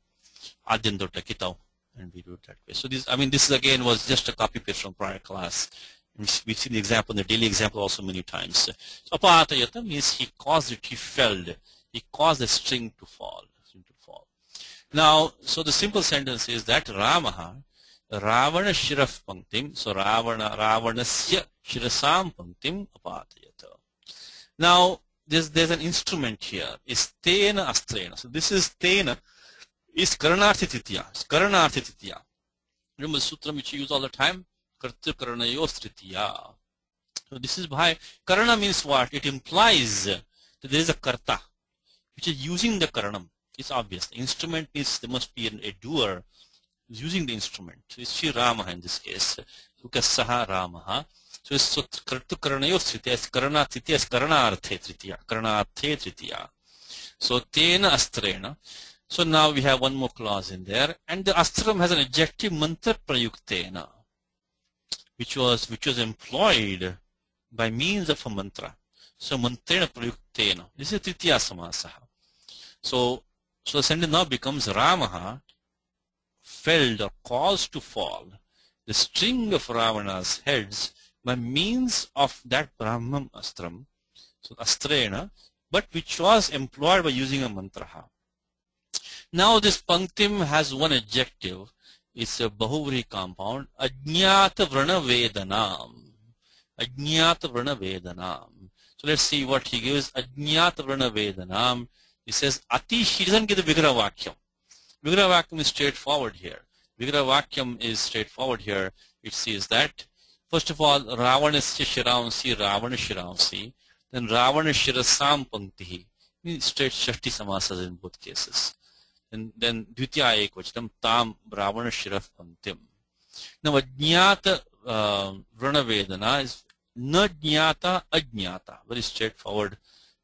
Adyantota kitau. And we do it that way. So this is again was just a copy paste from prior class. We've seen the example, the daily example also many times. So apatayata means he caused it, he felled. He caused the string to fall. Now, so the simple sentence is that Ramaha Ravana Shiraf Panktim, so Ravanasya Shirasam Panktim Apatayata. Now, there's an instrument here. It's Tena Astrena. So this is Tena, is Karanarthi Titiya. It's Karanarthi Titiya. Remember the sutra which you use all the time? Kartya Karanayos Tritiya. So this is why Karana means what? It implies that there is a Karta which is using the Karanam. It's obvious. The instrument means there must be a doer who's using the instrument. So it's Sri Ramaha in this case. Because Saha Ramaha. So it's Kartu Karanayos Tritiya. It's Karana Tritiya. It's Karanarthe Tritiya. Karanarthe Tritiya. So Tena Astrena. So now we have one more clause in there. And the Astram has an adjective mantra prayuktena, which was employed by means of a mantra. So mantrena prayuktena. This is Tritiya Samasaha. So the sentence now becomes Ramaha felled or caused to fall the string of Ravana's heads by means of that Brahman Astram, so Astrena, but which was employed by using a mantra. Now this Panktim has one adjective. It's a Bahuvri compound. Ajñāta Vrana Vedanam. Ajñāta Vrana Vedanam. So let's see what he gives. Ajñāta Vrana Vedanam. He says, Atish, he doesn't give the Vigraha Vakyam. Vigraha Vakyam is straightforward here. Vigraha Vakyam is straightforward here. It says that, first of all, Ravanasya Shiramsi, Ravana Shiramsi. Then Ravana Shirasam Panktihi. Straight Shashti Samasas in both cases. And then Dvitiya Ekvachanam, Tam Ravana Shiraf Panktim. Now, Ajñāta Vrana Vedana is Na Jñāta Ajñāta. Very straightforward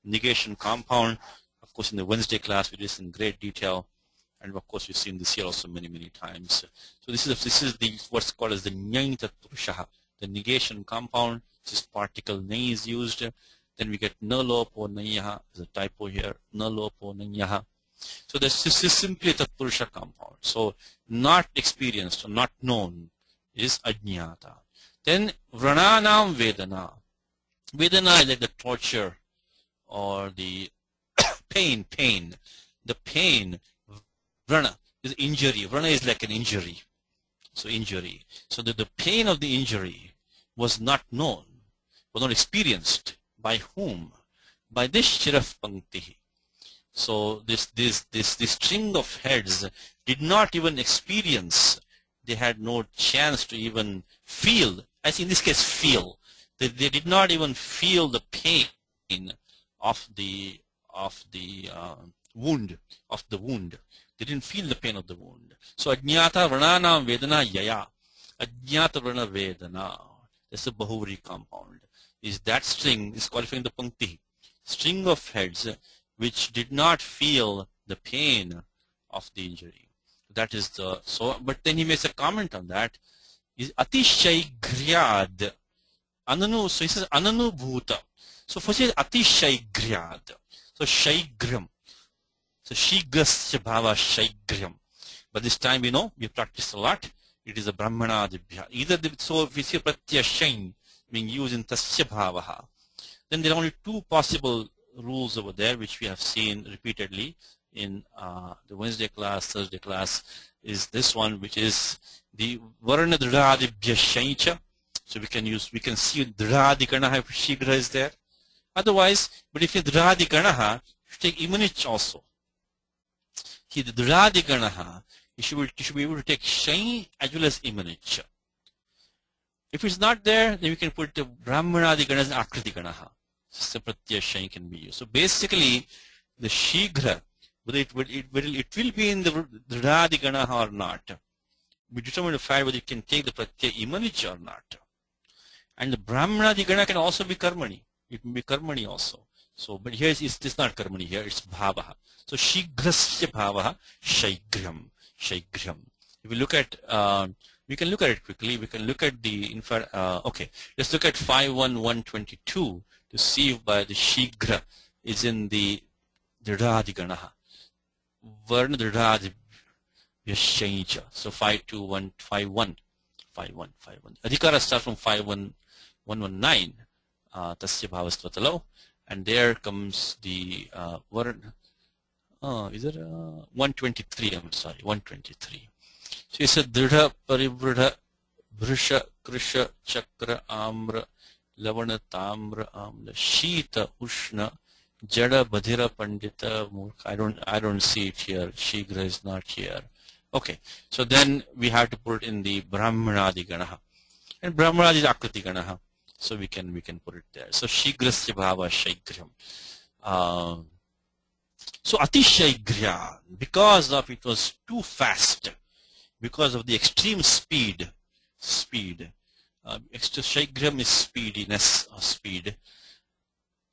negation compound. Of course, in the Wednesday class, we did this in great detail, and of course, we've seen this here also many, many times. So this is what's called as the Nyayita Purushaha, the negation compound. This particle Nay is used. Then we get Na Lopo Nayaha. There's a typo here. Na Lopo Nayaha. So this is simply the Purusha compound. So not experienced or not known is Ajñāta. Then Vrananam Vedana. Vedana is like the torture or the pain. The pain, Vrana, is injury. Vrana is like an injury. So injury. So that the pain of the injury was not known, was not experienced. By whom? By this Shiraf Panktihi. So this string of heads did not even experience. They had no chance to even feel. I see in this case feel. They did not even feel the pain of the wound. They didn't feel the pain of the wound. So Ajñāta Vrananam Vedana Yaya. Ajñāta Vrana Vedana. That's a Bahuvri compound. Is that string is qualifying the Pankti. String of heads which did not feel the pain of the injury. That is the so. But then he makes a comment on that. Is Atishaygriyad. Ananu. So he says Ananu Bhuta. So first is Atishaygriyad. So Shaigram. So Shigrasya Bhava Shaigram. But this time we practiced a lot. It is a Brahmanadibhya. Either so if we see Pratyaya Shain being used in Tasya Bhavaha, then there are only two possible rules over there which we have seen repeatedly in the Wednesday class, Thursday class, is this one, which is the Varna Dhradibhya Shaincha. So we can see Dhradikanaha if Shigra is there. Otherwise, but if you Dhradikanaha, you should take Imanich also. See the Dhradikanaha, you should be able to take Shain as well as Imanich. If it's not there, then we can put the Brahmanadikana as Akritikanaha. So Pratyaya Shain can be used. So basically, the Shigra, whether it will be in the Dhradikanaha or not, we determine the fact whether it can take the Pratyaya Imanich or not. And the Brahmanadikana can also be Karmani. It can be Karmani also. So, but here it's not Karmani here, it's Bhavaha. So Shigrasya Bhavaha Shaigram. If we look at we can look at it quickly. We can look at the okay. Let's look at 5.1.1.22 to see if by the Shigra is in the Dhradikanaha. Varna Dhradibhya Shaincha. So 5.2.1.5.1. Adhikara starts from 5.1.1.19. Tasya Bhavastvatalo. and there comes the Varna. Is it 123? I'm sorry, 123. So he said Dridha Parivridha Bhrisha Krisha Chakra Amra Lavana Tamra Amla Shita Ushna Jada Badhira Pandita Murkha. I don't see it here. Shigra is not here. Okay, so then we have to put it in the Brahmanadi Ganaha. And Brahmanadi is Akriti Ganaha. So we can put it there. So Shigrasya Bhava Shaigrhyam. So Atishaigrya, because of it was too fast, because of the extreme speed. Shaigrhyam is speediness or speed.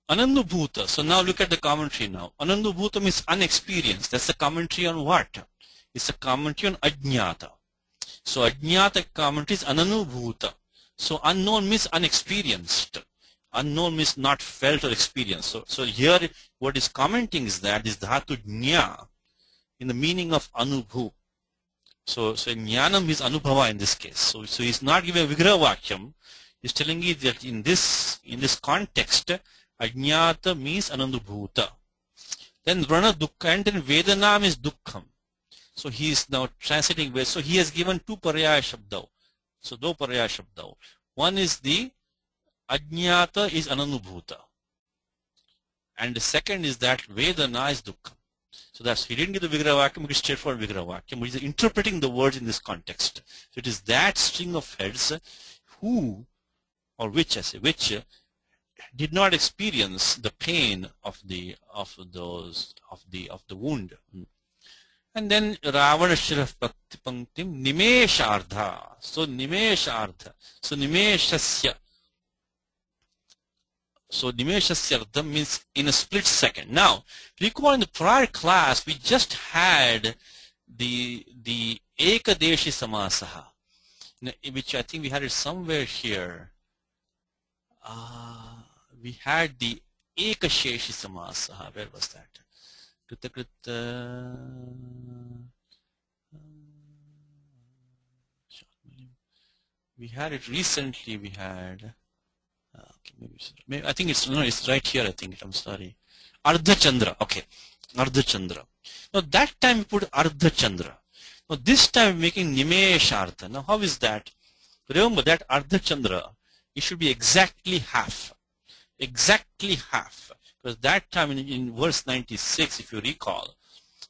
Anandubhuta. So now look at the commentary now. Anandubhuta means unexperienced. That's the commentary on what? It's a commentary on Ajñata. So Ajñata commentary is Ananubhuta. So unknown means unexperienced. Unknown means not felt or experienced. So here what is commenting is that is dhatu jñā in the meaning of anubhu. So jnanam is anubhava in this case. So he's not giving a vigraha vakyam. He's telling you that in this context, ajñāta means anandubhuta. Then vrana dukkha, and then vedanam is dukkham. So he is now translating. So he has given two paraya shabdao. So do paraya shabdao. One is the ajñāta is ananubhuta, and the second is that vedana is dukkham. So that's, he didn't give the vigraha vakyam, it's straightforward vigraha vakyam, which is interpreting the words in this context. So it is that string of heads who, or which did not experience the pain of the wound. And then Ravana Shiraf Pratipangtim Nimeshartha. So Nimeshartha. So Nimeshasya. So Nimeshasya Ardham means in a split second. Now, recall in the prior class we just had the Ekadeshi Samasaha, which I think we had it somewhere here. We had the Ekasheshi Samasaha. Where was that? We had it recently. We had. Okay, maybe I think it's right here. I think I'm sorry. Ardha Chandra. Okay, Ardha Chandra. Now that time we put Ardha Chandra. Now this time making Nimeshartha. Now how is that? Remember that Ardha Chandra, it should be exactly half. Exactly half. Because that time in verse 96, if you recall,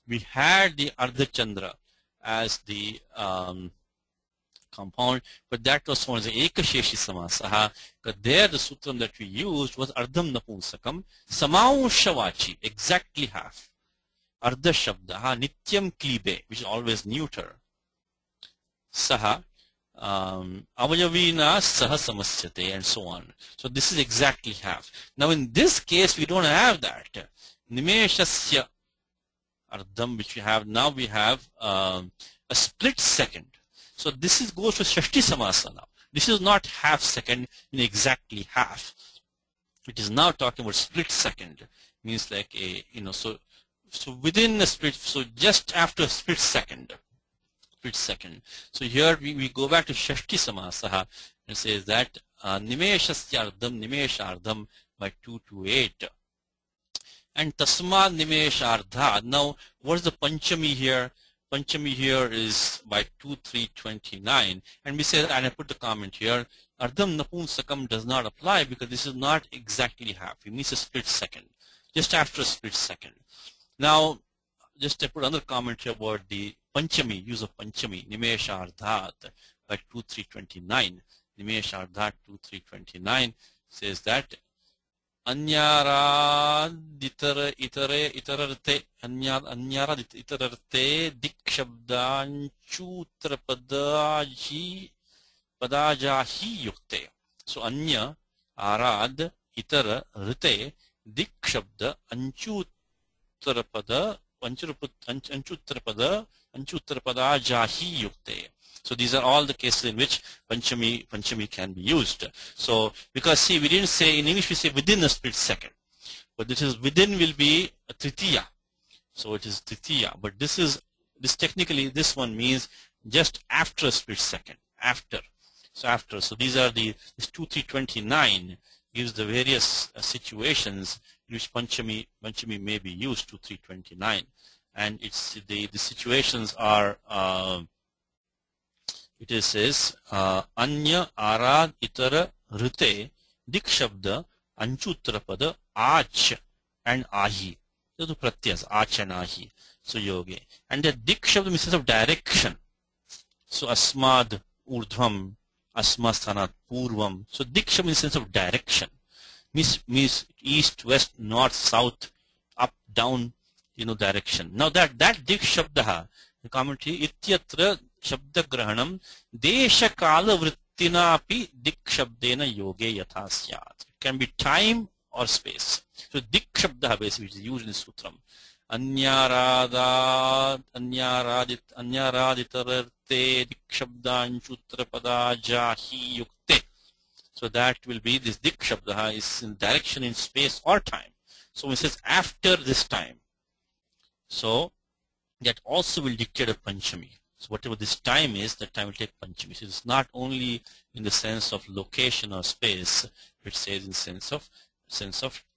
we had the Ardha Chandra as the compound, but that was known as the Ekasheshi Samasaha. Because there the sutram that we used was Ardham Napunsakam, Samaushavachi, exactly half. Ardha Shabdaha, Nityam Klibe, which is always neuter. Saha, Avayavina Saha Samasyate, and so on. So this is exactly half. Now in this case we don't have that. Nimeshasya Ardham, which we have now, we have a split second. So this goes to Shashti Samasa now. This is not half second in exactly half. It is now talking about split second. Means like a, so within a split, so just after a split second. So here we go back to Shashti Samasaha and says that Nimeshardham by 228. And Tasmad Nimeshartha. Now what is the Panchami here? Panchami here is by 2329, and we say that, and I put the comment here, Ardham Napunsakam does not apply because this is not exactly half. It means a split second, just after a split second. Now, just to put another comment here about the Panchami, use of Panchami, Nimesharthat by 2329. Nimesharthat 2329 says that Anyara itararte anyara itararte dikshabdanchutra padajahi yukte. So anya arad itara rite dikshabda anchutra padajahi yukte. So these are all the cases in which Panchami can be used. So because see, we didn't say in English, we say within a split second, but this is within will be a Tritiya. So it is Tritiya, but this technically this one means just after a split second, after. So these are this 2329 gives the various situations in which Panchami may be used to 329, and it's the situations are it says Anya Arad Itara Rite Dik Shabda Anchutrapada Ach and Ahi. Those are pratyas, Ach and Ahi. So yogi. And the Dik Shabda means of direction. So Asmad Urdhvam, Asmasthanat Purvam. So Dik Shabda in the sense of direction. Means east, west, north, south, up, down, direction. Now that Dik Shabda, the commentary, Ityatra Shabda Grahanam, Desha Kala Vrittina Pi Dik Shabdena Yoge Yatha Syat. It can be time or space. So Dik Shabda basically which is used in the Sutram. Anyaraditarte Dik Shabdanchutrapada Jahi Yukte. So that will be this Dik Shabda is in direction in space or time. So when it says after this time, so that also will dictate a Panchami. So whatever this time is, that time will take Panchami. So it's not only in the sense of location or space, it says in sense of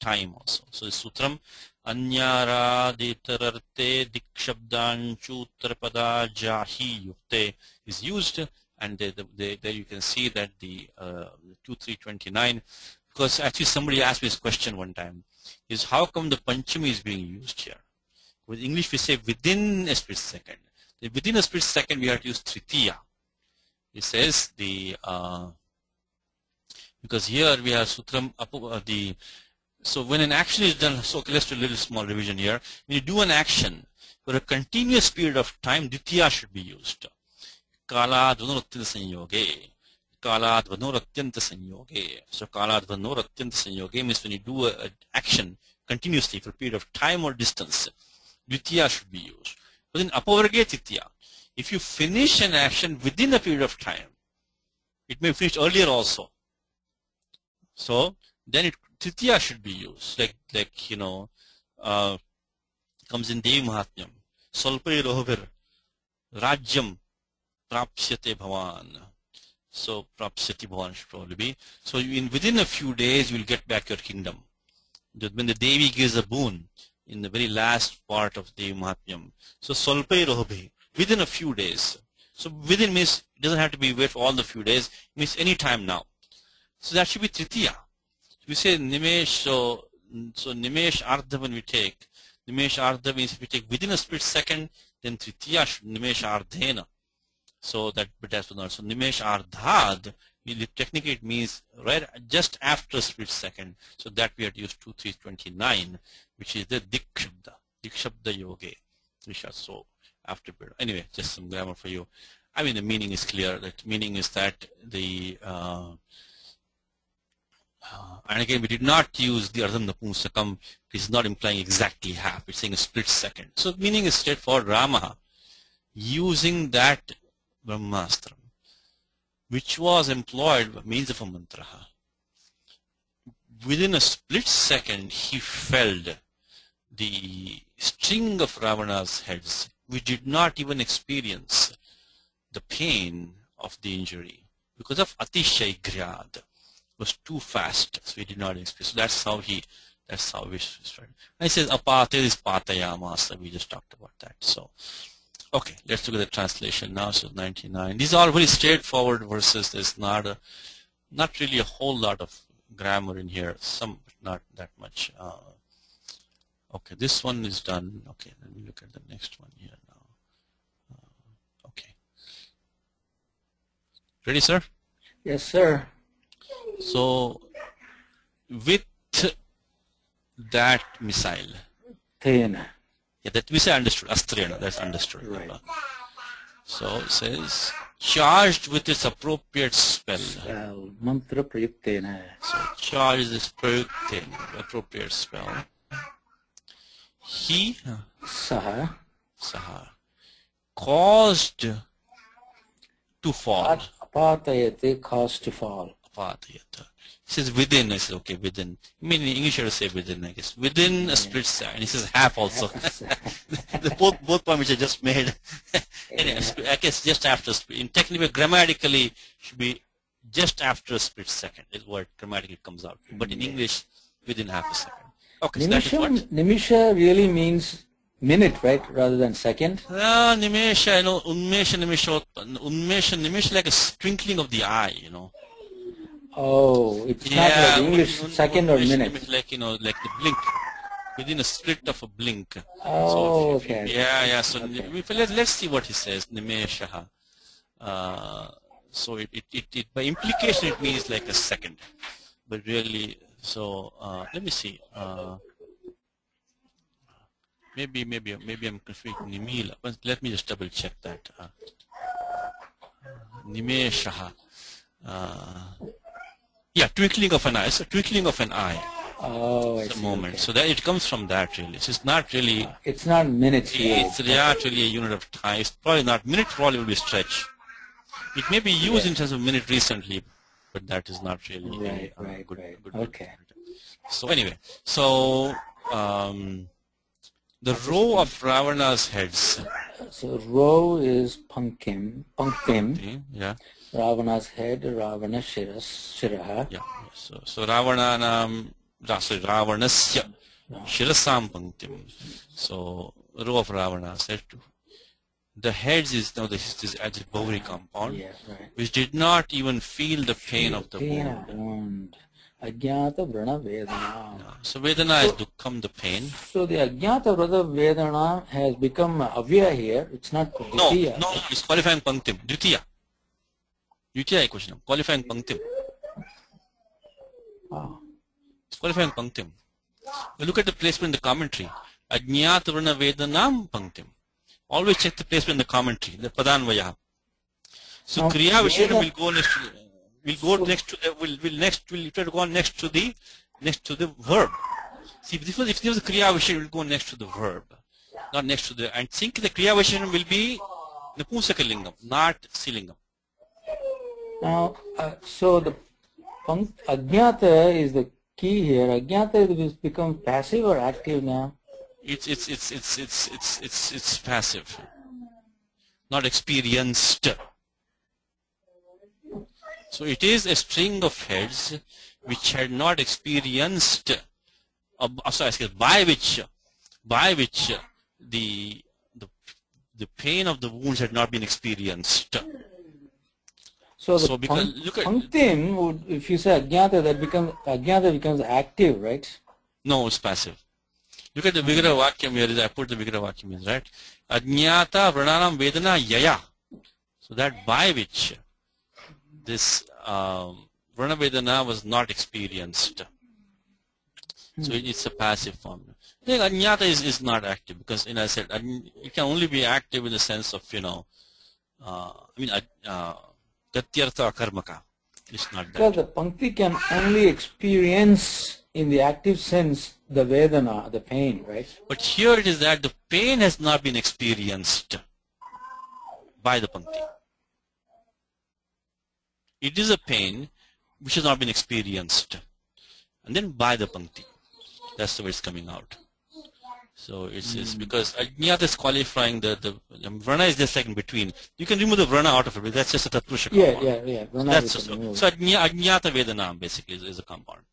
time also. So the Sutram Anyaraditararte Dikshabdanchutrapada Jahi Yukte is used, and there you can see that the 2329, because actually somebody asked me this question one time, is how come the Panchami is being used here? With English we say within a split second. Within a split second we have to use Tritiya. It says because here we have Sutram so when an action is done, so okay, let's do a little small revision here. When you do an action for a continuous period of time, Ditya should be used. Kalad Vanoratyanta Sanyoge. Kalad Vanoratyanta Sanyoge. So Kalad Vanoratyanta Sanyoge means when you do an action continuously for a period of time or distance, Ditya should be used. But in Apavarge Titya, if you finish an action within a period of time, it may finish earlier also. So then Titya should be used, like comes in Devi Mahatmyam. Solpari Rohavir Rajyam Prapsyate Bhavan. So Prapsyati Bhavan should probably be. So within a few days you will get back your kingdom. When the Devi gives a boon in the very last part of Devi Mahatmyam. So Solpari Rohabhi, within a few days. So within means it doesn't have to be wait for all the few days, it means any time now. So that should be Tritiya. We say Nimesh, so Nimesh Ardha when we take, Nimesh Ardha means if we take within a split second, then Tritiya should Nimesh Ardhena. So that's not. So Nimesh Ardhad, technically it means right just after a split second. So that we have to use 2329, which is the Dik Shabda Yoge. So after period. Anyway, just some grammar for you. I mean the meaning is clear. That meaning is that the and again, we did not use the Ardham Napumsakam. It is not implying exactly half. It's saying a split second. So meaning is straightforward. Rama using that Brahmastram, which was employed by means of a mantra. Within a split second, he felled the string of Ravana's heads, which did not even experience the pain of the injury because of Atishay Gryad. Was too fast, so he did not experience. So that's how we started. And he says apate is patayama, so we just talked about that. So okay, let's look at the translation now. So 99. These are very straightforward verses. There's not really a whole lot of grammar in here. Some, but not that much. Okay, this one is done. Okay, let me look at the next one here now. Okay, ready, sir? Yes, sir. So, with that missile, Thena. Yeah, that missile understood. Astrena, that's understood. Right. So it says, charged with its appropriate spell. Mantra prayuktena. So charged with its appropriate spell. He Saha caused to fall. Apatayate caused to fall. Apatayata. He says within. I said okay, within. I mean in English I would say within, I guess. Within a split second. He says half also. both points which I just made. Anyway, I guess just after split. In technically, grammatically should be just after a split second is what grammatically comes out. But in English, within half a second. Okay, so that is what? Nimisha really means minute, right, rather than second? Nimesha, Unmesha, like a twinkling of the eye, Oh, it's not like English second or minute. Like, like the blink, within a split of a blink. Oh, so okay. Yeah. So Okay. let's see what he says. Nimesha. So it by implication it means like a second, but really. So let me see. Maybe I'm confused. Nimila. But let me just double check that. Nimesha. Yeah, twinkling of an eye. So twinkling of an eye. Oh, It's a moment. Okay. So that it comes from that really. So it's not really. It's not minutes. It's not really a unit of time. It's probably not. Minute probably will be stretch. It may be used in terms of minute recently, but that is not really good. Okay. So anyway, so the row of Ravana's heads. So row is Panktim. Yeah. Ravana's head, Ravana Shiraha. Yeah. So Ravanasya Shirasam Panktim. So row of Ravana's head. The heads is now this is as a Bhavri compound, which did not even feel the pain of the wound. Ajnata Vrana Vedana. So Vedana is dukkam, the pain. So the Ajnata Vrana Vedana has become Avya here. It's not Dvitiya. No, it's qualifying Panktim. Dvitiya question. Qualifying Panktim. It's qualifying Panktim. Look at the placement in the commentary. Ajnata Vrana Vedanam Panktim. Always check the placement in the commentary, the Padanvaya. So Kriya Visheshana will go next to next to the verb. See, if there was a Kriya Visheshana, it will go next to the verb, not next to the. And think the Kriya Visheshana will be Napumsaka Lingam, not Silingam. Now, so the Ajnata is the key here. Ajnata has become passive or active now? It's passive, not experienced. So it is a string of heads which had not experienced, by which the pain of the wounds had not been experienced. So because look at Panktim, if you say Ajnata, Ajnata becomes active, right? No, it's passive. Look at the Vigra Vakyam here. I put the Vigra Vakyam in, right? Ajnata Vrananam Vedana Yaya. So that by which this Vrana Vedana was not experienced. So it's a passive form. I think Ajnata is not active because, I said, it can only be active in the sense of, Tatyartha Karmaka. It's not that. Because the Pankti can only experience in the active sense the Vedana, the pain, right? But here it is that the pain has not been experienced by the Pankti. It is a pain which has not been experienced. And then by the Pankti. That's the way it's coming out. So it's because Ajnata is qualifying the Vrana is just like in between. You can remove the Vrana out of it, but that's just a Tatpurusha compound. Yeah. That's just so Ajnata Vedanam basically is a compound.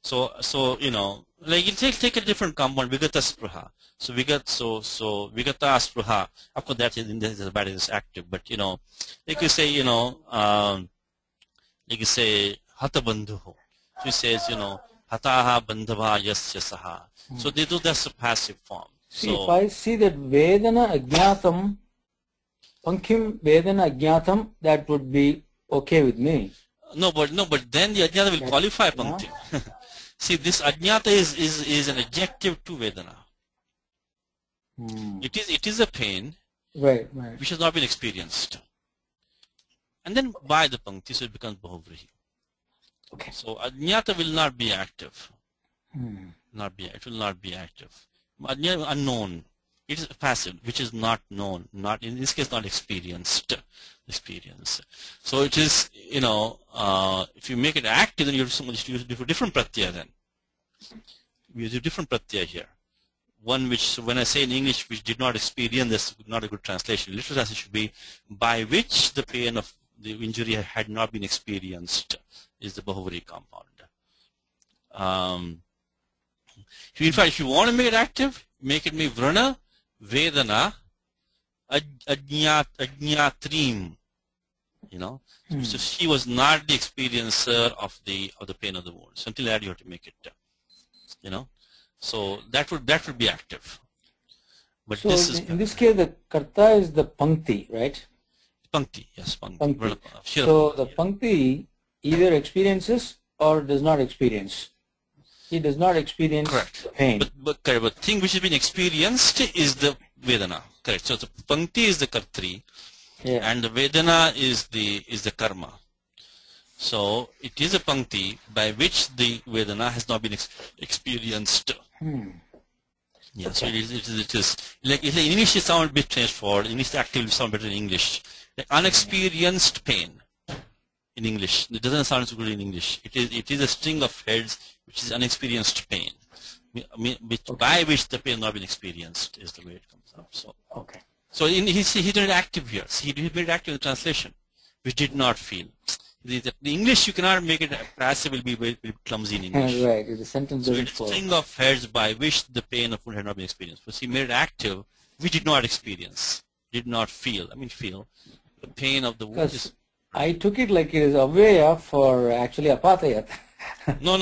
So like you take a different compound, Vigata Spruha. So Vigata Spruha, of course that is in this bad is active, but like you say, Hata Bandhu. So it says, Hataha Bandhava Yasya Saha. So that's a passive form. See, if I see that Vedana Ajnatam, Pankim Vedana Ajnatam, that would be okay with me. No, but then the Ajnata will qualify Pankti. See, this Ajnata is an adjective to Vedana. It is a pain which has not been experienced. And then by the Pankti, so it becomes Bahuvrihi. Okay. So Ajnata will not be active. It will not be active. Ajnata, unknown. It is passive, which is not known, not in this case not experienced. So it is, if you make it active, then you have to use different pratyaya then. We use a different pratyaya here. One which, when I say in English, which did not experience, that's not a good translation. Literal translation should be, by which the pain of the injury had not been experienced, is the Bahuvri compound. In fact, if you want to make it active, make it vrana, vedana, ajñatrim. So she was not the experiencer of the pain of the wound. So until that, you have to make it. So that would be active. But so this is in this case, the karta is the pankti, right? Pankti, yes, pankti. Pankti. Sure. So the pankti either experiences or does not experience. He does not experience pain. But thing which has been experienced is the vedana. Correct. So the pankti is the kartri, and the vedana is the karma. So it is a pankti by which the vedana has not been experienced. Yeah. Okay. So it is like in English it sounds a bit straightforward. In English actively sound better in English. Like unexperienced pain. In English, it doesn't sound so good in English. It is a string of heads which is unexperienced pain, by which the pain not been experienced is the way it comes up. So okay. So he did active here. He made it active in the translation, which did not feel. The English you cannot make it passive. Will be very clumsy in English. Right. The sentence doesn't flow. So it's a string of heads by which the pain of wound had not been experienced. But he made it active. We did not experience. Did not feel. Feel the pain of the wound. I took it like it is avyaya for actually apatayat. No.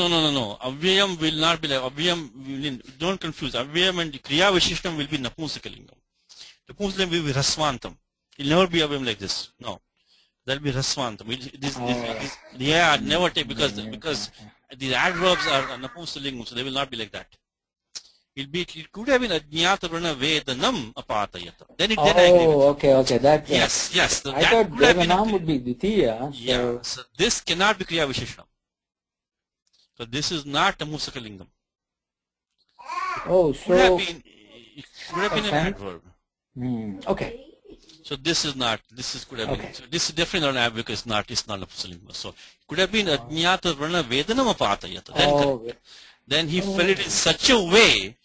Avyayam will not be like avyayam. Don't confuse. Avyayam and kriya vishishtam will be napusakalingam. Napusakalingam will be rasvantam. It will never be avyayam like this. No, that will be rasvantam. Never take because these adverbs are napusakalingam, so they will not be like that. It could have been ajñāta vrana vedanam apātayata. Then I agree with you. Okay. That yes. So I thought vedanam would be dithiya. Yeah. So this cannot be kriya vishesham. So this is not a musakalingam. So it could have been an adverb. Okay. So this is not. This could have been. So this is definitely not an adverb because it's not a musakalingam. So it could have been ajñāta vrana vedanam apātayata. Then he felt it in such a way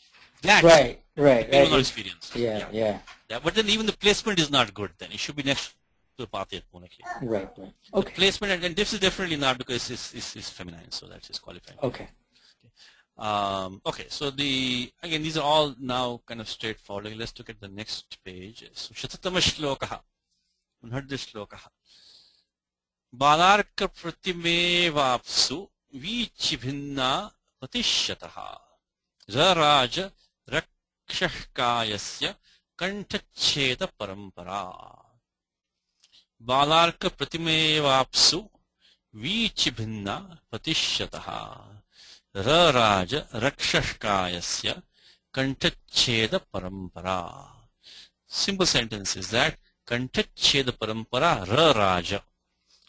that right. was not experienced. Yeah. But then even the placement is not good. Then it should be next to the patiyat punaki. Right. Okay. The placement and this is definitely not because it's feminine, so that's just qualifying. Okay. Okay. So again these are all now kind of straightforward. Let's look at the next page. So Shatatama Shlokaha. 100th Shlokaha. Balarka Pratimevapsu Vichibhinna Patishataha Raraja Rakshahkayasya Kantacheta Parampara Balarka Pratimevapsu Vichibhinna Patishataha Raraja Rakshahkayasya Kantacheta Parampara. Simple sentence is that Kantacheta Parampara Raraja.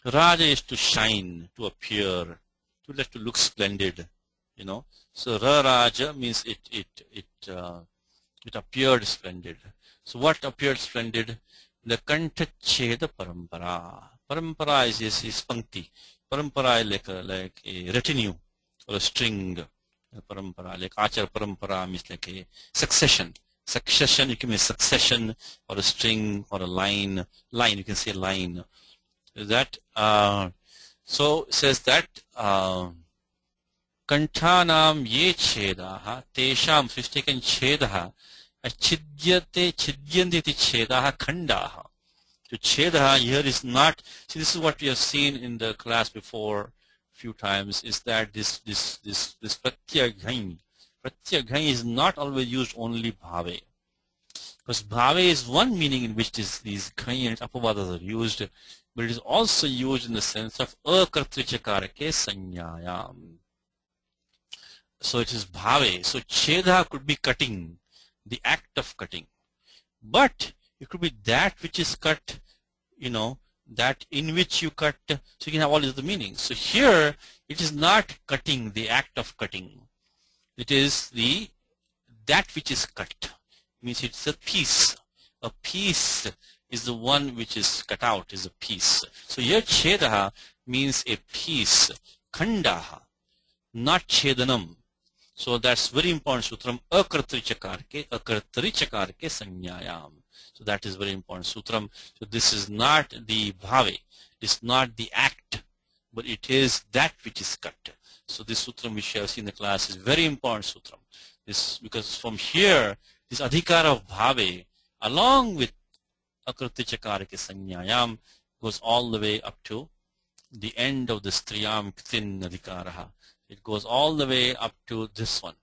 Raja is to shine, to appear, to look splendid. So Raja means it appeared splendid. So what appeared splendid? The Kantacheda Parampara. Parampara is pankti. Parampara is like a retinue or a string. Parampara, like Achar Parampara means like a succession. Succession, you can mean succession or a string or a line. Line, you can say line. That so it says that Kanthanam ye chedaha tesham, so it's taken chedaha chidyate chidyanti chedaha khandaha. So chedaha here is not, see this is what we have seen in the class before a few times, is that this pratyaghain is not always used only bhave. Because bhave is one meaning in which these ghain and apavadas are used, but it is also used in the sense of akartrichakarake sanyayam. So it is bhave. So cheda could be cutting, the act of cutting. But it could be that which is cut, that in which you cut. So you can have all these other meanings. So here it is not cutting, the act of cutting. It is that which is cut. It means it's a piece. A piece is the one which is cut out, is a piece. So here chedaha means a piece. Khandaha, not chedanam. So that's very important sutram. Akartrichakarke sanyayam. So that is very important sutram. So this is not the bhave. It's not the act, but it is that which is cut. So this sutram which you have seen in the class is very important sutram. This, because from here, this adhikara of bhave, along with akriti chakarike sanyayam, goes all the way up to the end of the striyam ktin adhikaraha. It goes all the way up to this one,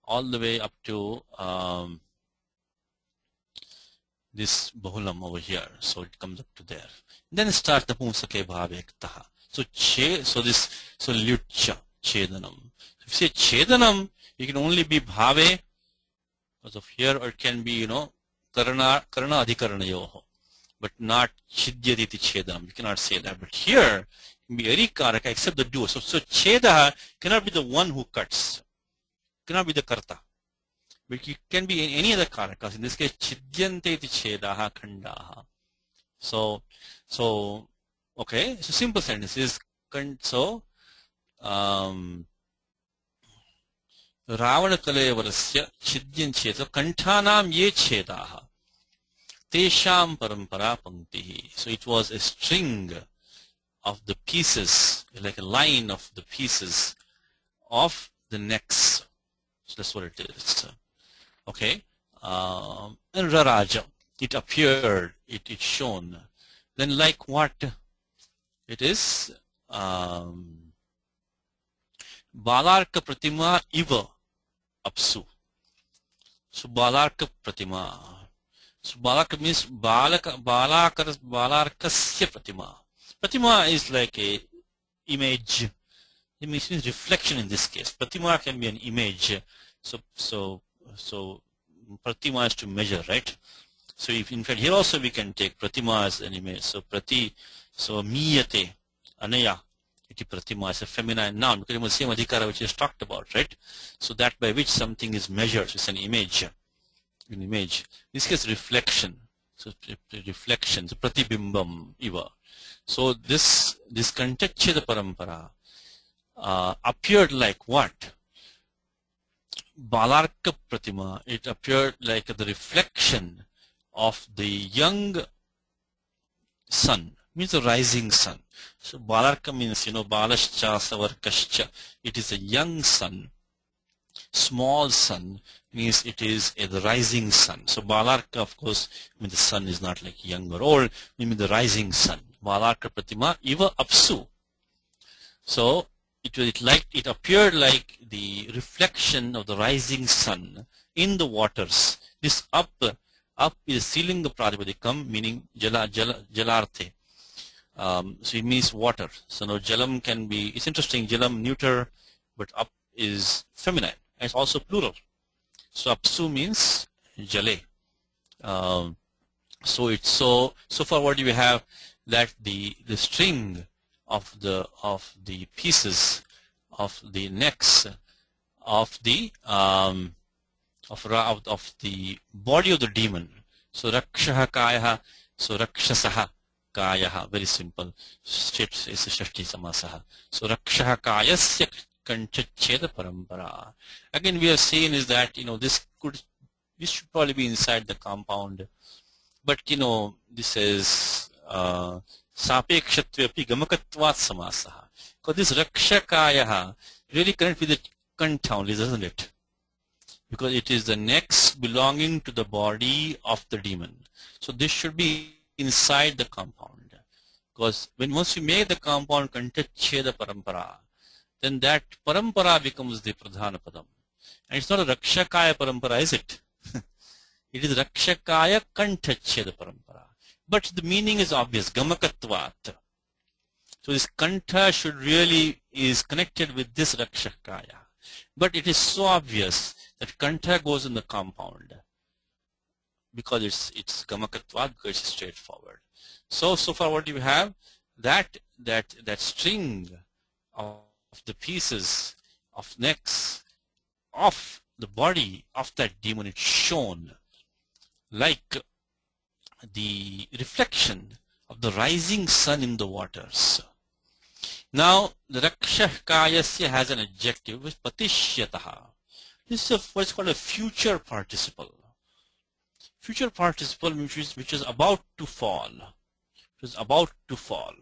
all the way up to this bahulam over here. So it comes up to there. Then it starts the pumsake bhavektaha. So lyutcha chedanam. If you say chedanam, it can only be bhave because of here, or it can be, karana adhikaranayoho, but not chidyaditi chedanam. You cannot say that. But here, it can be any karaka except the doer. So chedaha cannot be the one who cuts, cannot be the karta. But it can be in any other karakas. In this case, chidyante iti chedaha khandaha. So okay, so simple sentence is Ravana kalevarasya chidyan cheta kanthanam ye chedaha tesham parampara panktihi. So it was a string of the pieces, like a line of the pieces of the necks. So that's what it is. Okay, and raraja, it appeared, it shone. Then like what? It is balarka pratima iva apsu. So balarka pratima. So balarka means balarkasya pratima. Pratima is like a image. It means reflection in this case. Pratima can be an image. So pratima is to measure, right? So if in fact here also we can take pratima as an image. So miyate anaya iti pratima is a feminine noun because it was the same adhikara which is talked about, right? So that by which something is measured. So it's an image. An image. In this case reflection. So reflection. So pratibimbam iva. So this kantacheda parampara appeared like what? Balarka pratima. It appeared like the reflection of the young sun, means the rising sun. So balarka means, balascha savarkascha. It is a young sun. Small sun means it is the rising sun. So balarka, of course, means the sun is not like young or old. It means the rising sun. Balarka pratima iva apsu. So it appeared like the reflection of the rising sun in the waters. This up is sealing the pratipadikam, meaning jalarthe. So it means water. So now jalam can be, it's interesting, jalam neuter, but up is feminine. And it's also plural. So apsu means jale. So far what do we have? That the string of the pieces of the necks of the body of the demon. So rakshaha kayaha, so rakshasaha kayaha, very simple. It's a shashti samasaha. So rakshaha kayasya kanchacheda parampara. Again we have seen is that this should probably be inside the compound, but this is sapekshatvepi gamakatvat samasaha. Because this rakshakayaha really connects with the kantha only, doesn't it? Because it is the necks belonging to the body of the demon. So this should be inside the compound. Because once you make the compound kantacheda parampara, then that parampara becomes the pradhana padam. And it's not a rakshakaya parampara, is it? It is rakshakaya kantacheda parampara. But the meaning is obvious, gamakatvat. So this kantha should really is connected with this rakshakaya. But it is so obvious that kantha goes in the compound because it's gamakatvat, because it's straightforward. So far what do you have? That string of the pieces of necks of the body of that demon, it's shown like the reflection of the rising sun in the waters. Now the rakshakayasya has an adjective which patishyataha. This is what's called a future participle. Future participle which is about to fall. It is about to fall.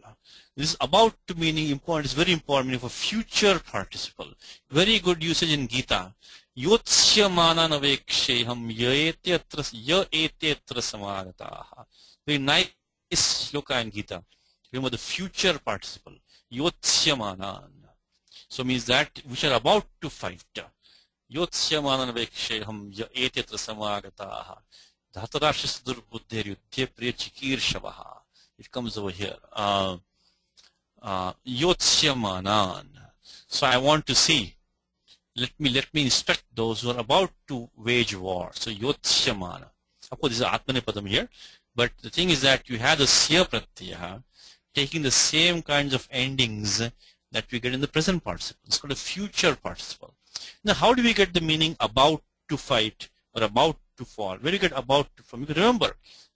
This about to meaning important is very important meaning for future participle. Very good usage in Gita. Yotsyamana naveksheham yaetetra samagataha. Very nice shloka in Gita. Remember the future participle. Yotsyamana. So means that which are about to fight. Yotsyamana naveksheham yaetetra samagataha. Dhatarashis durbuddher yuddhe prechikir shavaha. It comes over here. Yotshyamanan. So I want to see. Let me inspect those who are about to wage war. So Yotshyamana. Of course, this is Atmanepadam here. But the thing is that you have the Sya Pratyaya taking the same kinds of endings that we get in the present participle. It's called a future participle. Now, how do we get the meaning about to fight or about to fall? Where do you get about to from?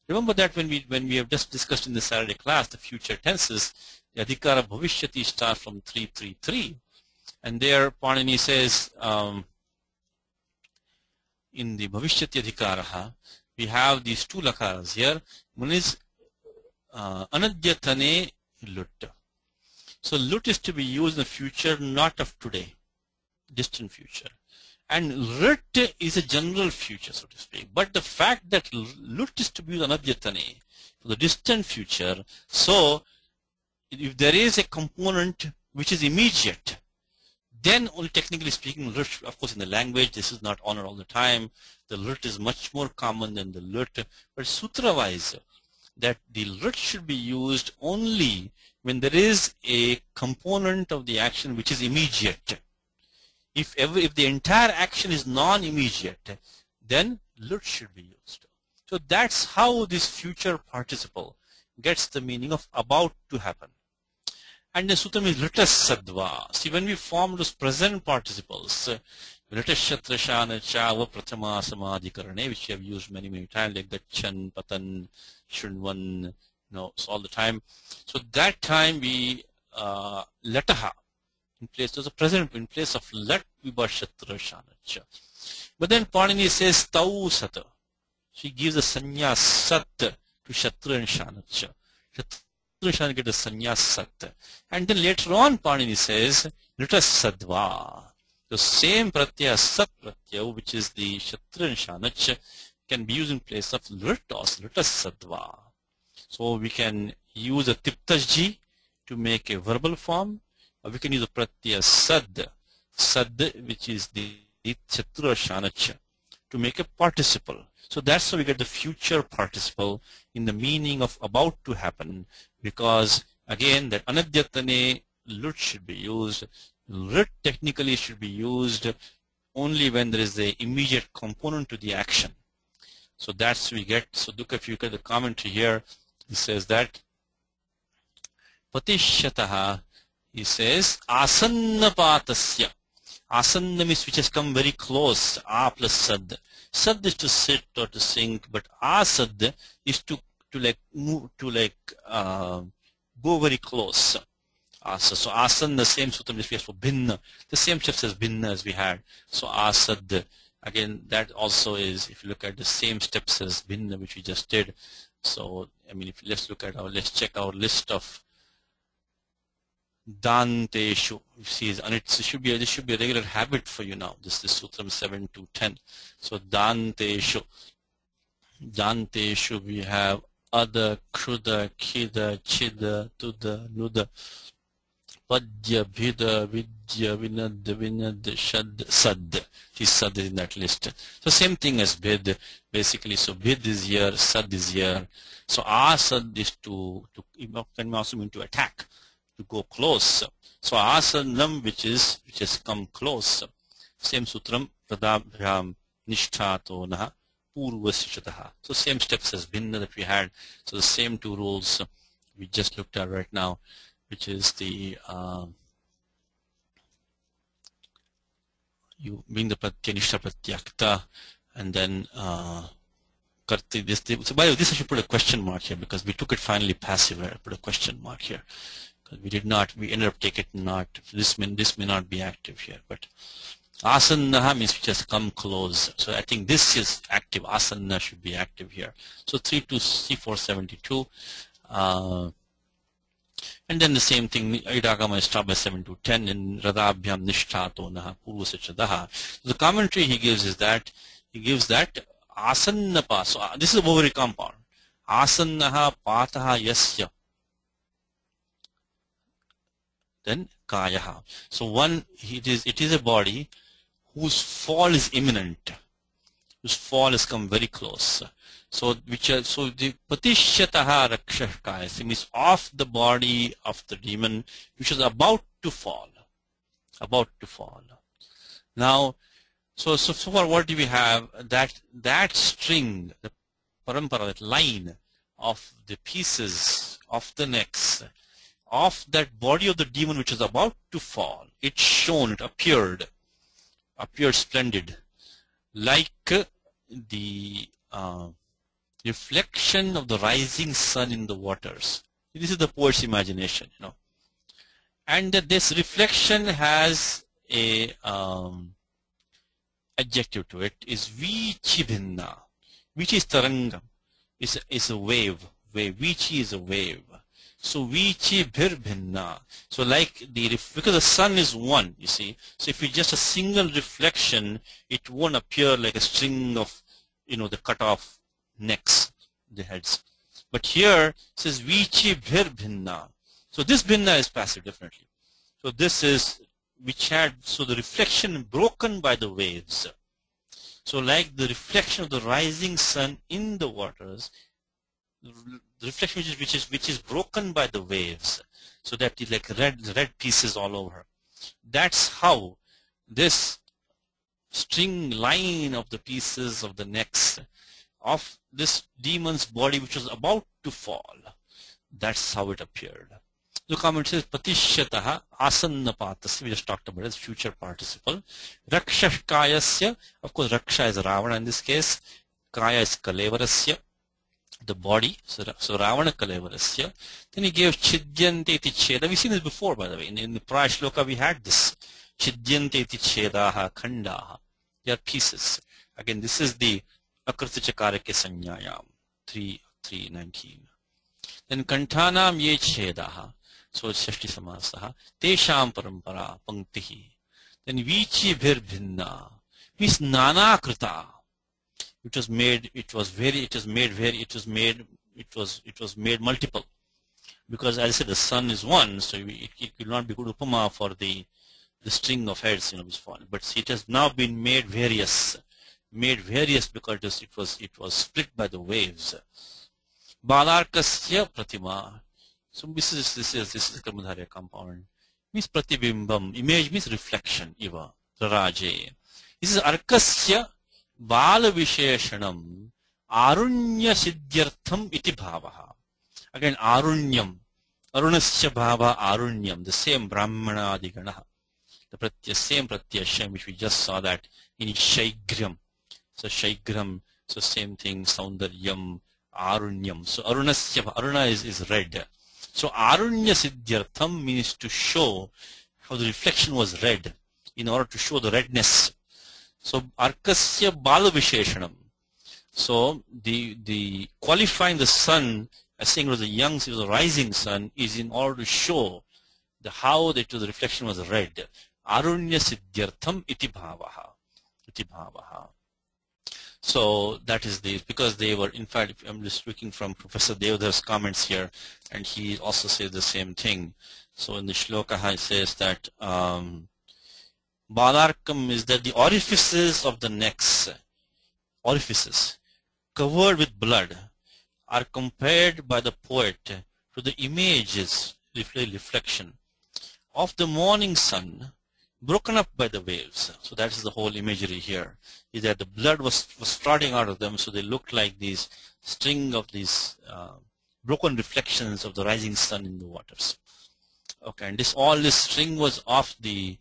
You remember that when we have just discussed in the Saturday class the future tenses, the adhikara bhavishyati starts from 333, and there Panini says in the bhavishyati adhikaraha we have these two lakaras here. One is anadyatane lut. So lut is to be used in the future, not of today, distant future. And rit is a general future, so to speak. But the fact that lut is to be used anadyatane for the distant future, so if there is a component which is immediate, then only technically speaking, lut, of course in the language, this is not honored all the time. The lut is much more common than the lut. But sutra-wise, that the lut should be used only when there is a component of the action which is immediate. If the entire action is non-immediate, then lut should be used. So that's how this future participle gets the meaning of about to happen. And the sutram is litas sadva. See, when we form those present participles, litas shatrashana chava pratama samadhikarane, which we have used many times, like gachan, patan, shunvan, so all the time. So that time we lataha in place, there's a present in place of lat viba shatrashana cha. But then Panini says tau sata. She gives a sanya sat to shatra and shana cha. Shana get a sanya sat. And then later on Panini says litas sadva. The same pratyaya sat pratyaya, which is the shatra and shanach, can be used in place of litas sadva. So we can use a tiptajji to make a verbal form, or we can use a pratyaya sad, which is the shatra shanach, to make a participle. So that's how we get the future participle in the meaning of about to happen, because again that anadyatane lut should be used. Lut technically should be used only when there is the immediate component to the action. So that's we get. So look, if you look at the commentary here, he says that patishyataha, he says asannapatasya. Asanna means which has come very close. A plus sad. Sad is to sit or to sink, but asad is to like move, to like go very close. So asan, the same sutram is for bhinna, the same steps as bhinna as we had. So asad, again that also is, if you look at the same steps as bhinna which we just did. So I mean, let's check our list of danteshu. And this should be a regular habit for you now. This is sutram 7 to 10. So danteshu we have ada, kruda, kida, chida, tuda, nuda, padya, bhida, vidya, vinad, shad, sad. His sad is in that list. So same thing as bhid, basically. So bhid is here, sad is here. So asad is to can also mean to attack, to go close. So asanam, which has come close. Same sutram, pradabhyam nishthato naha purvasishataha. So same steps as bhinna that we had. So the same two rules we just looked at right now, which is the you being the pratyanishta pratyakta, and then karti this. So by the way, this I should put a question mark here because we took it finally passive. I put a question mark here because we ended up taking it not. This may not be active here, but asanna means which has come close. So I think this is active. Asanna should be active here. So 3 to C472. And then the same thing, Idagama is stopped by 7 to 10 in Radhabhyam Nishthato Naha Purvasachadaha. The commentary he gives is that Asannapa, so this is a ovary compound. Asannaha Pataha Yasya. Then Kayaha. So one, it is a body whose fall is imminent, whose fall has come very close. So the Patishyataha Rakshakaya means off the body of the demon which is about to fall. Now, so far what do we have? That string, the parampara, that line of the pieces of the necks of that body of the demon which is about to fall, it shone, it appeared splendid, like the reflection of the rising sun in the waters. This is the poet's imagination, and this reflection has a adjective to it, is vichibhinna. Vichi is taranga, is a wave. Vichi is a wave. So vichi bhirbhinna. So like because the sun is one, you see. So if it's just a single reflection, it won't appear like a string of, the cut off necks, the heads. But here it says vichi bhirbhinna. So this bhinna is passive definitely. So this is so the reflection broken by the waves. So like the reflection of the rising sun in the waters, the reflection which is broken by the waves, so that it's like red pieces all over. That's how this string line of the pieces of the necks of this demon's body which was about to fall, that's how it appeared. The comment says Patishyataha Asannapatasya, we just talked about it, future participle. Rakshakayasya, of course Raksha is Ravana in this case, Kaya is Kalevarasya, the body, so Ravana Kalevarasya. Then he gave Chidyante iti Cheda. We've seen this before, by the way. In the prior shloka we had this. Chidyante iti Chedaha Khandaha. They are pieces. Again, this is the Akriti Chakarake Sanyayam 3:19. Then Kantanam ye Chedaha. So it's Shashti Samasaha. Tesham Parampara Panktihi. Then Vichi Bhirbhinna. Means Nana Krita. It was made multiple, because as I said the sun is one, so it will not be good upama for the string of heads which fall. But it has now been made various because it was split by the waves. Balarkasya pratima. So this is Karmadharya compound. Means pratibimbam. Image means reflection. Iva Raje. This is Arkasya Bala Visheshanam Arunya Siddhyartham iti bhavaha. Again, Arunyam. Arunasya bhava Arunyam. The same Brahmana Adiganaha. The same Pratyasham which we just saw that in Shaigram. So Shaigram, so same thing, Saundaryam, Arunyam. So Aruna is red. So Arunya Siddhyartham means to show how the reflection was red, in order to show the redness. So Arkasya Bala Visheshanam. So the qualifying the sun as saying it was it was a rising sun is in order to show how the reflection was red. Arunya Siddhyartham iti bhavaha. So that is because they were, in fact, I'm just looking from Professor Devdhar's comments here, and he also says the same thing. So in the shloka he says that Balarkam is that the orifices of the necks, covered with blood, are compared by the poet to the images, reflection, of the morning sun broken up by the waves. So that is the whole imagery here, is that the blood was sprouting out of them, so they looked like these string of these broken reflections of the rising sun in the waters. Okay, and all this string was of the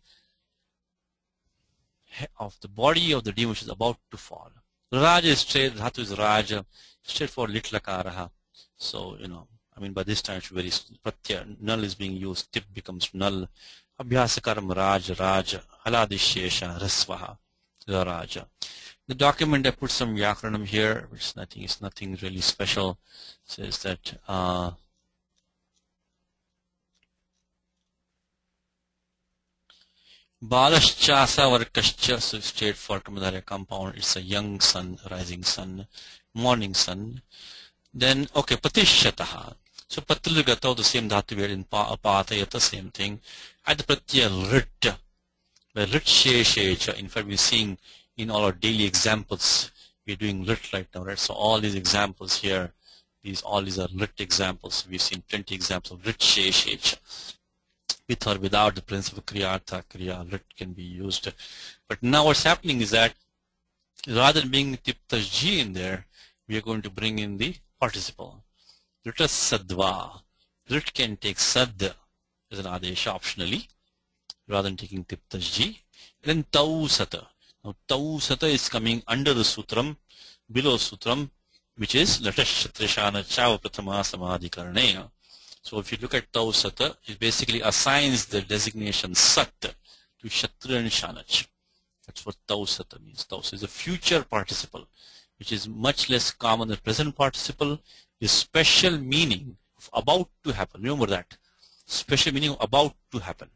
body of the demon which is about to fall. Raja is straight, Dhatu is Raja, straight for Litlakaraha. So, by this time it's very Pratya, null is being used, tip becomes null. Abhyasakaram Raja, Haladishesha, Rasvaha, Raja. The document I put some Vyakaranam here, which is nothing really special. It says that Balaschasa Varkascha, so straight for Kamadharya compound, it's a young sun, rising sun, morning sun. Then, okay, Patishataha. So Patilugata, the same dhatu we are in Patayata, same thing. At the Pratyaya Rit, where Rit Sheshecha, in fact, we're seeing in all our daily examples, we're doing Rit right now, right? So all these examples here, all these are Rit examples. We've seen plenty examples of Rit Sheshecha. With or without the principle Kriyartha, Kriya, Rit can be used. But now what's happening is that rather than being Tiptaji in there, we are going to bring in the participle. Ritas Sadva. Rit can take Sad as an Adesha optionally, rather than taking Tiptaji. Then Tau Sata. Now Tau Sata is coming under the Sutram, below Sutram, which is Latash Shatrishana Chava Pratama Samadhikarneya. So if you look at Tau Sata, it basically assigns the designation Sat to Shatra and Shanach. That's what Tau Sata means. Tau Sata is a future participle, which is much less common than present participle. The special meaning of about to happen. Remember that. Special meaning of about to happen,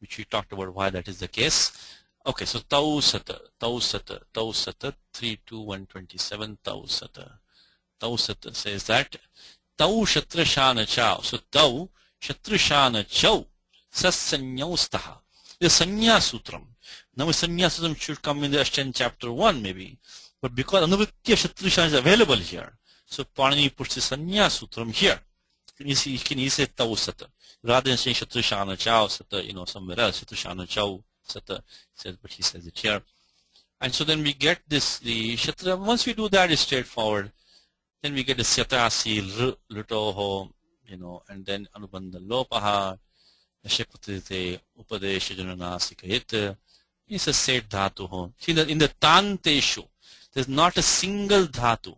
which we talked about why that is the case. Okay, so Tau Sata, Tau Sata, Tau Sata, 32127 Tau Sata. Tau Sata says that Tau Shatrashana Chow. So Tau Shatrashana Chow Sasanyastaha. The Sanya Sutram. Now Sanya Sutram should come in the Ashtan chapter 1 maybe. But because Anuvritya Shatrashana is available here, so Panini puts the Sanya Sutram here. Can you say Tau Sata? Rather than saying Shatrashana Chow Sata, somewhere else, Shatrashana Chow Sata says, but he says it here. And so then we get this, the Shatra. Once we do that, it's straightforward. Then we get the Syatasi, Lutoho, and then Anubandha Lopaha, Shepatite, Upadesha Jananasikayit. It's a set dhatu. See that in the Tanteshu, there's not a single dhatu.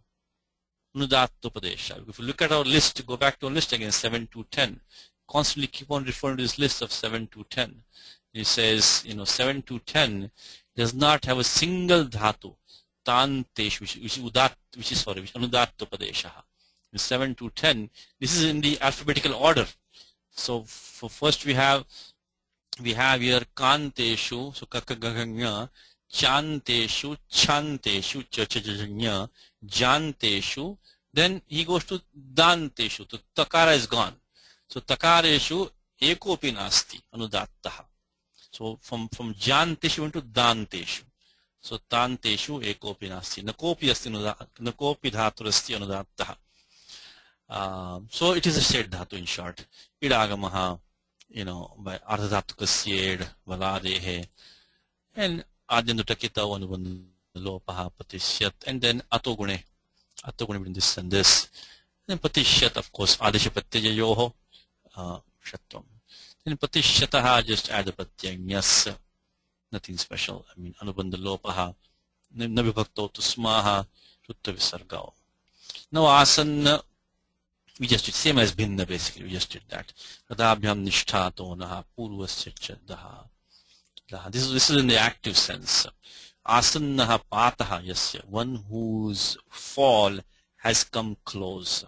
Upadesha. If you look at our list, go back to our list again, 7 to 10. Constantly keep on referring to this list of 7 to 10. It says, 7 to 10 does not have a single dhatu. Tantesh, which is Anudattopadesha. 7 to 10, this is in the alphabetical order. So for first we have here Kanteshu, so Kakagaganya, Chanteshu, Chanteshu, Chachajanya, Janteshu, then he goes to Danteshu, so Takara is gone. So Takareshu Ekopi Nasti, Anudattaha. So from Janteshu went to Danteshu. So Tanteshu Ekopi Nasti. Nakopi asti Nakopi dhatu asti anudattaha. So it is a shed dhatu in short. Idagamaha, by Ardhadhatukasya, Valadehe, and Adyandutakita Lopaha Patishyat, and then Atogune between this and this. Then Patishyat, of course, Adesha Pratyaya Yoho, Shatvam. Then Patishyataha, just add the Pratyaya Nyas. Nothing special. I mean, Anubandha Lopaha, Nabhibhakto Tusmaha, Rutta Visargao. Now, Asanna, we just did, same as Bhinna basically, we just did that. Radabhyam Nishthato Naha, Purvasya Daha. This is in the active sense. Asannaha Pataha Yasya, one whose fall has come close.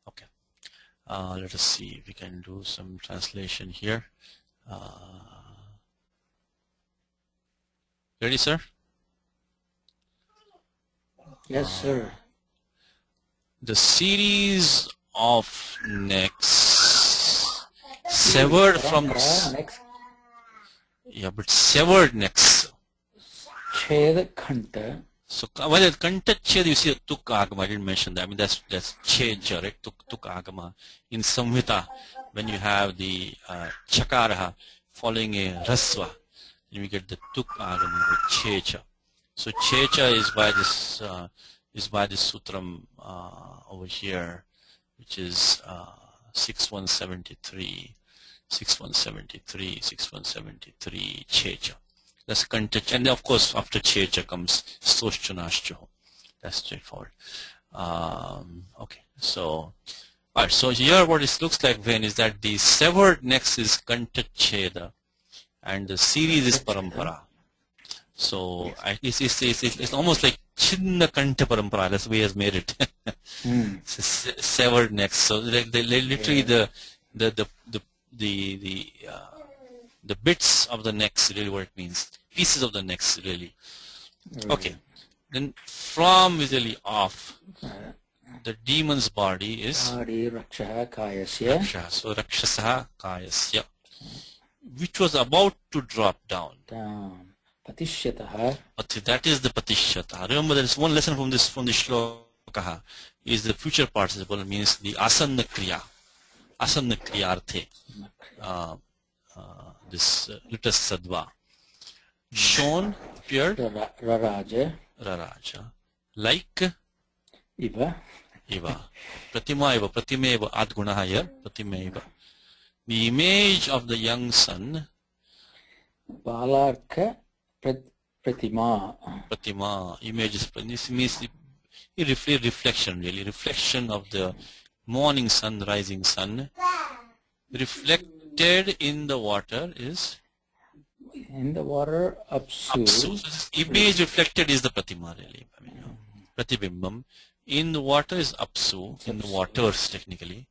Okay. Let us see if we can do some translation here. Ready, sir? Yes, sir. The series of necks severed from next. Yeah, but severed necks. Cheda Khanta. So well, Kanta Ched, you see Tuk Agama. I didn't mention that. I mean that's Ched, right? Tuk Agama. In Samhita, when you have the Chakaraha following a Rasva, then we get the Tuk Agama with Checha. So Checha is by this sutram over here, which is 6173, 6173, 6173 Checha. That's Kantach, and of course after Checha comes Soshchanashcho. That's straightforward. Okay, so alright, so here what it looks like then is that the severed next is Kantacheda and the series is Parampara. So it's almost like Chinna Kanta Parampara, that's the way he has made it. It's severed next. So like literally the The bits of the necks really what it means. Pieces of the necks really. Okay. Then from is really off. The demon's body is Raksha Kayasya. Raksha. So Rakshasaha Kayasya. Which was about to drop down. Patishyataha. That is the Patishyata. Remember there is one lesson from the shloka is the future participle means the Asanna Kriya. Asanna Kriyarthe. This Litus Sadva. Shown, appeared. Raraja. Like Iva. Pratima Iva. Pratimeva Adgunaha here. Pratimeva. The image of the young son. Balarka Pratima. Image is, this means reflection really. Reflection of the morning sun, rising sun. Reflected in the water is? In the water, Apsu. So this image reflected is the Pratima really. Pratibhimbam. In the water is Apsu, in the waters technically.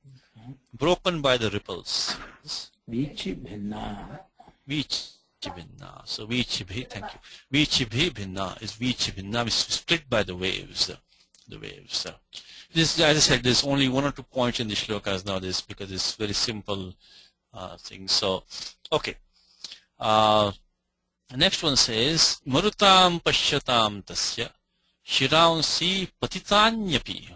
Broken by the ripples. Vichi Bhinna. So Vichibhi, thank you. Vichibhi Bhinna is Vichibhinna, is split by the waves. This, as I said, there's only one or two points in the shlokas now, this because it's very simple thing. So, okay. The next one says, Marutam Pashyatam Tasya Shiransi Patitanyapi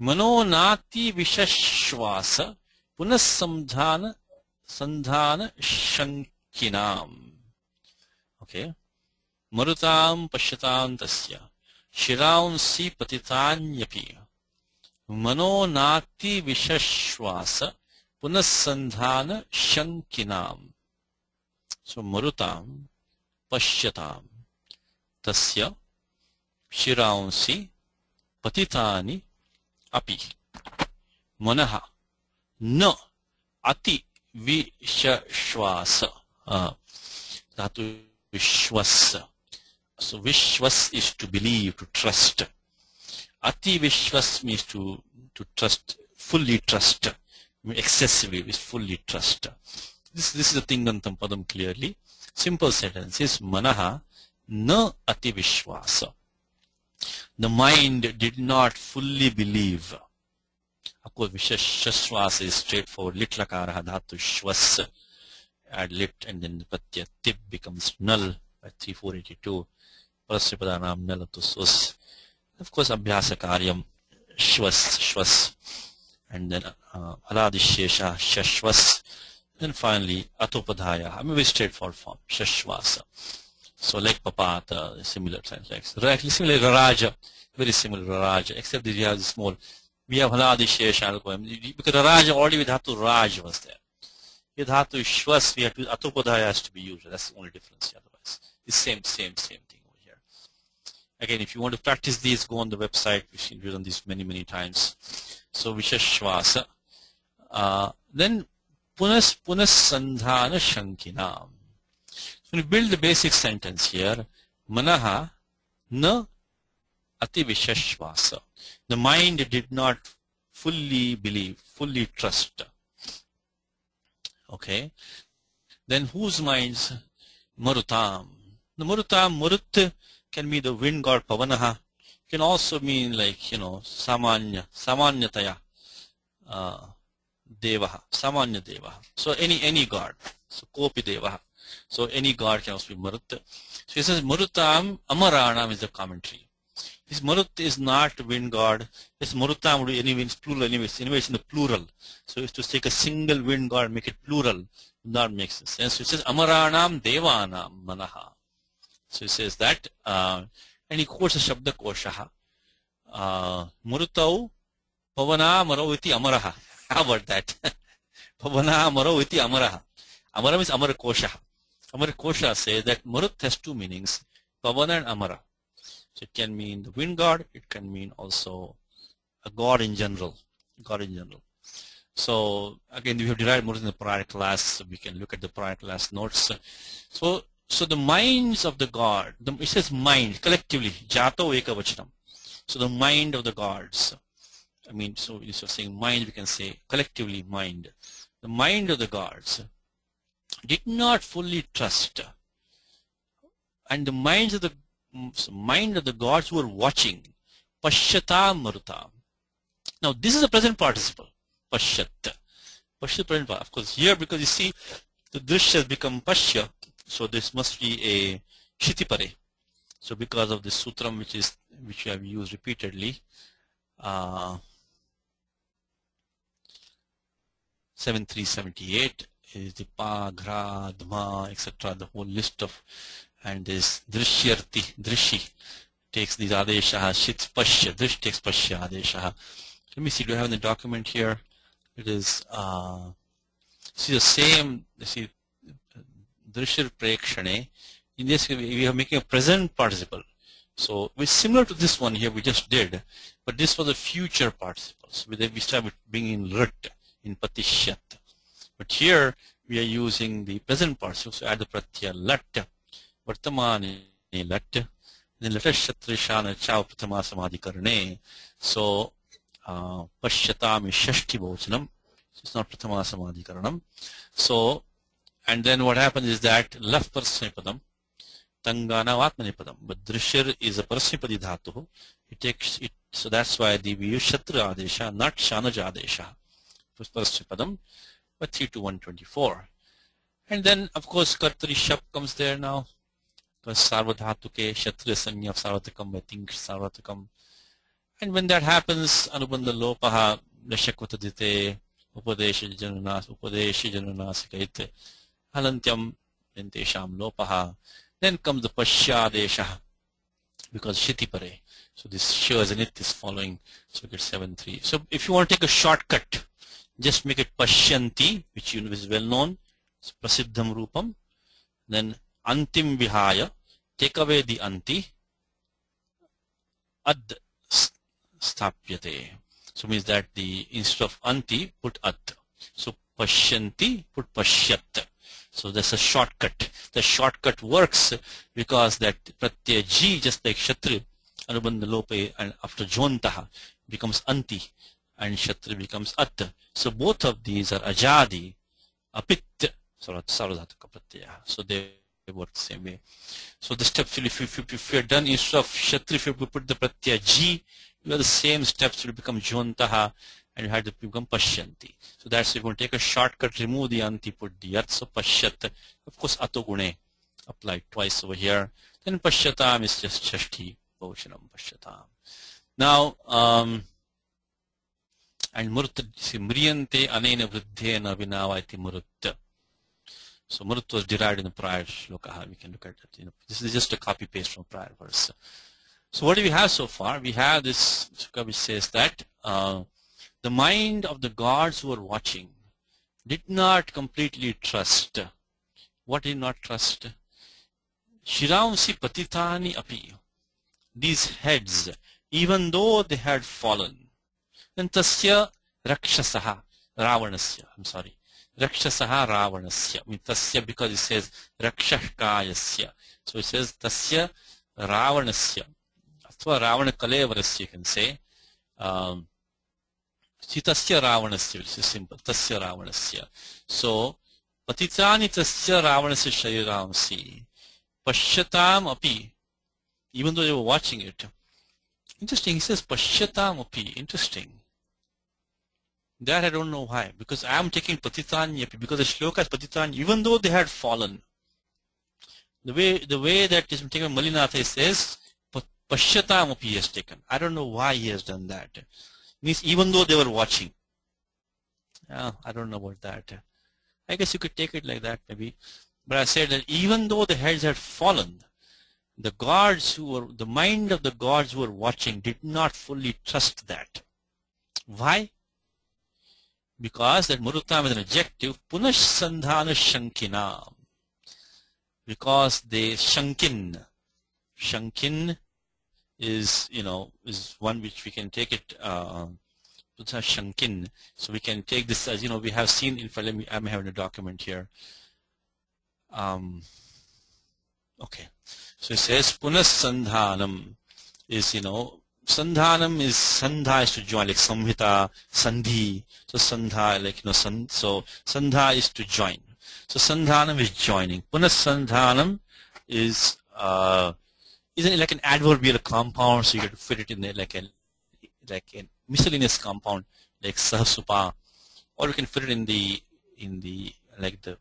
Mano Nati Vishashvasa Punasamdhana Sandhana Shankinam. Okay. Marutam Pashyatam Tasya Shiransi Patitanyapi Mano Nati Vishashvasa Punasandhana Shankinam. So Marutam Pashyatam Tasya Shiransi Patitani Api Manaha Na Ati Vishashvasa. Dhatu Vishwas. So Vishwas is to believe, to trust. Ati Vishwas means to trust, fully trust. Excessively is fully trust. This is the Tingantam Padam clearly. Simple sentence is Manaha na ati vishwasa. The mind did not fully believe. Of course, Vishashvasa is straightforward. Litlakara dhatu shwas. Add lit and then the pratyaya tip becomes null by 3482. Prasyapadanam nalatus. Of course, abhyasa karyam shwas. And then haladishesha shashwas. Then finally, atopadhaya. I mean, very straightforward form. Shashvasa. So like papata, similar signs like similar Raja, very similar Raja, except that you have the small. We have haladishesha because Raja already with dhatu Raj was there. With dhatu shwas, we have to atopadhaya has to be used. That's the only difference. Otherwise, it's same thing over here. Again, if you want to practice these, go on the website. We've done this many times. So Vishashvasa. Then Punas Sandhana Shankinam. So we build the basic sentence here. Manaha na ati vishashvasa. The mind did not fully believe, fully trust. Okay. Then whose minds? Marutam. The Marutam, Marut can be the wind god Pavanaha. Can also mean like, Samanyataya. Devaha, Samanya Devaha. So any god. So Kopi Devaha. So any god can also be Marut. So he says Marutam Amaranam is the commentary. This Marut is not wind god. This Marutam would be anyways plural anyways in the plural. So if to take a single wind god make it plural, that makes sense. So it says Amaranam Devanam Manaha. So he says that and he quotes a Shabda Koshaha. Marutau Pavana Maro iti Amaraha. How about that? Pavana Maro iti Amaraha. Amara means Amara Kosha. Amara Kosha says that Marut has two meanings, Pavana and Amara. So it can mean the wind god, it can mean also a god in general. So again, we have derived more in the prior class, so we can look at the prior class notes. So the minds of the god, it says mind, collectively, Jato Ekavachanam. So the mind of the gods. I mean, so instead of saying mind, we can say collectively mind. The mind of the gods. did not fully trust, and the mind of the gods were watching. Pashyata maruta. Now this is a present participle. Pashyat. Pashyat present participle. Of course here, because you see the drishya has become pashya, so this must be a kshitipare. So because of this sutram which we have used repeatedly, 7378 is the pa, ghra, dma, etc. The whole list of, and this drishyarti, drishi takes these adesha, shit pashya, drish takes pashya adesha. Let me see, do I have the document here? It is, see the same, see, drishir prekshane. In this, we are making a present participle. So it's similar to this one here we just did, but this was a future participle. So we start with bringing rit in patishyat. But here we are using the present participle. So add the pratyaya lat, vartamani lat, then latashatrishana chav pratama samadhi karne. So pashyatam is shashti bochanam. It's not pratama samadhi karanam. So, and then what happens is that laf parsnipadam, tangana vatmanipadam, but drishir is a parsnipadi dhatu. It takes it, so that's why we use shatra adesha, not shanaja adesha. Parsnipadam, but 3 to 124. And then of course kartari shap comes there now, because sarvadhatuke shatra sanya of sarvatakam, I think sarvatakam. And when that happens, anubandha lopaha lashakvatadite upadesha jananasikait halantyam entesham lopaha. Then comes the pashyadesha, because shitipare. So this shows and it is following. So we get 7-3. So if you want to take a shortcut, just make it pashyanti, which is well known. So prasiddham rupam. Then antim vihaya, take away the anti. Ad stapyate. So means that the instead of anti, put at. So pashyanti, put pashyat. So that's a shortcut. The shortcut works because that pratyaya ji, just like shatri, anubandha lope, and after jontaha becomes anti, and shatri becomes at. So both of these are ajadi, apit, sarvadhataka pratyaya. So they work the same way. So the steps, if you are done, instead of shatri, if you put the pratyaya ji, you have the same steps will become jontaha, and you have to become pashyanti. So that's, if you want to take a shortcut, remove the anti, put the at. So pashyat, of course ato gune applied twice over here. Then pashyatam is just shashti bhoshanam pashyatam. Now and murut, see, mriyante anena vriddhena vinavaiti murut. So murut was derived in the prior shloka. We can look at it. This is just a copy paste from prior verse. So what do we have so far? We have this shloka which says that the mind of the gods who were watching did not completely trust. What did not trust? Shiramsi patitani api. These heads, even though they had fallen. And tasya rakshasaha ravanasya. I'm sorry. Rakshasaha ravanasya. I mean tasya, because it says rakshakayasya. So it says tasya ravanasya. Athva ravana kalevarasya, you can say. Tasya ravanasya, which is simple. Tasya ravanasya. So patitani tasya ravanasya shariramsi. Pashyatam api. Even though they were watching it. Interesting, he says pashyatam api. Interesting. That I don't know why. Because I am taking patitani api. Because the shloka is patitani, even though they had fallen. The way that is taken, Malinatha says pashyatam api has taken. I don't know why he has done that. Means even though they were watching. I don't know about that. I guess you could take it like that maybe. But I said that even though the heads had fallen, the gods the mind of the gods who were watching did not fully trust that. Why? Because that murutam is an adjective, punash sandhana shankina. Because they shankin is, is one which we can take it, shankin. So we can take this as, we have seen, in fact, I'm having a document here. Okay. So it says, punas sandhanam is, sandhanam is, sandha is to join, like samhita, sandhi. So sandha, like, so sandha is to join. So sandhanam is joining. Punasandhanam is like an adverbial compound, so you have to fit it in there like a miscellaneous compound like sahasupa, or you can fit it in the like the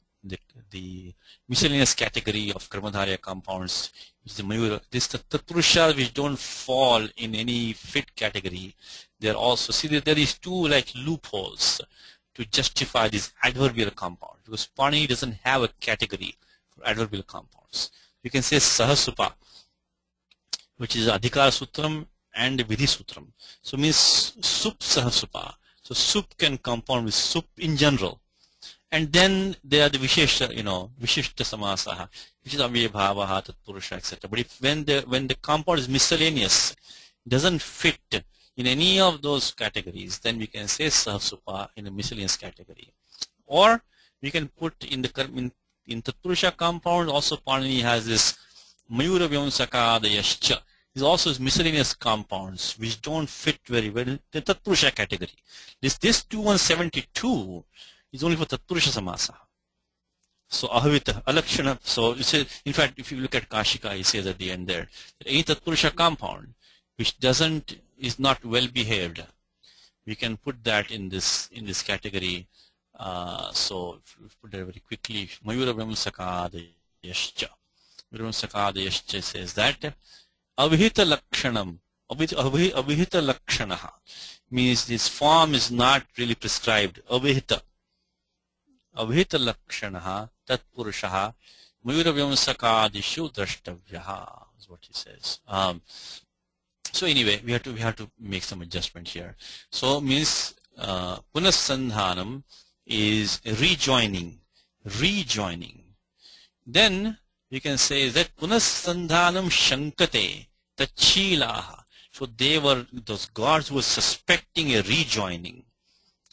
miscellaneous category of karmadharya compounds, which is the mayura. This the tatpurusha which don't fall in any fit category. They are also, see, there is two like loopholes to justify these adverbial compounds, because Pani doesn't have a category for adverbial compounds. You can say sahasupa, which is adhikara sutram and vidhi sutram. So means sup sahasupa. So sup can compound with sup in general. And then there are the visheshta, vishishta samasaha, which is avya bhavaha, tatpurusha, etc. But if when the compound is miscellaneous, doesn't fit in any of those categories, then we can say sahasupa in a miscellaneous category. Or we can put in tatpurusha compound, also Panini has this mayura vyamsakadayascha. These also is miscellaneous compounds which don't fit very well in the tatpurusha category. This 2172 is only for tatpurusha samasa. So ahavita, alakshana. So you say, in fact, if you look at Kashika, he says at the end there, that any tatpurusha compound which is not well behaved, we can put that in this category. So if you put that very quickly, mayura vyamsakadayascha. Mayura vyamsakadayascha says that avihita lakshanam, avihita lakshanaha means this form is not really prescribed. Avihita lakshanaha tatpurushaha mayura vyamsakadishu drashtavyaha is what he says. So anyway, we have to make some adjustment here. So means punasandhanam is rejoining. Then we can say that punasandhanam shankate tachilaha. So those gods were suspecting a rejoining.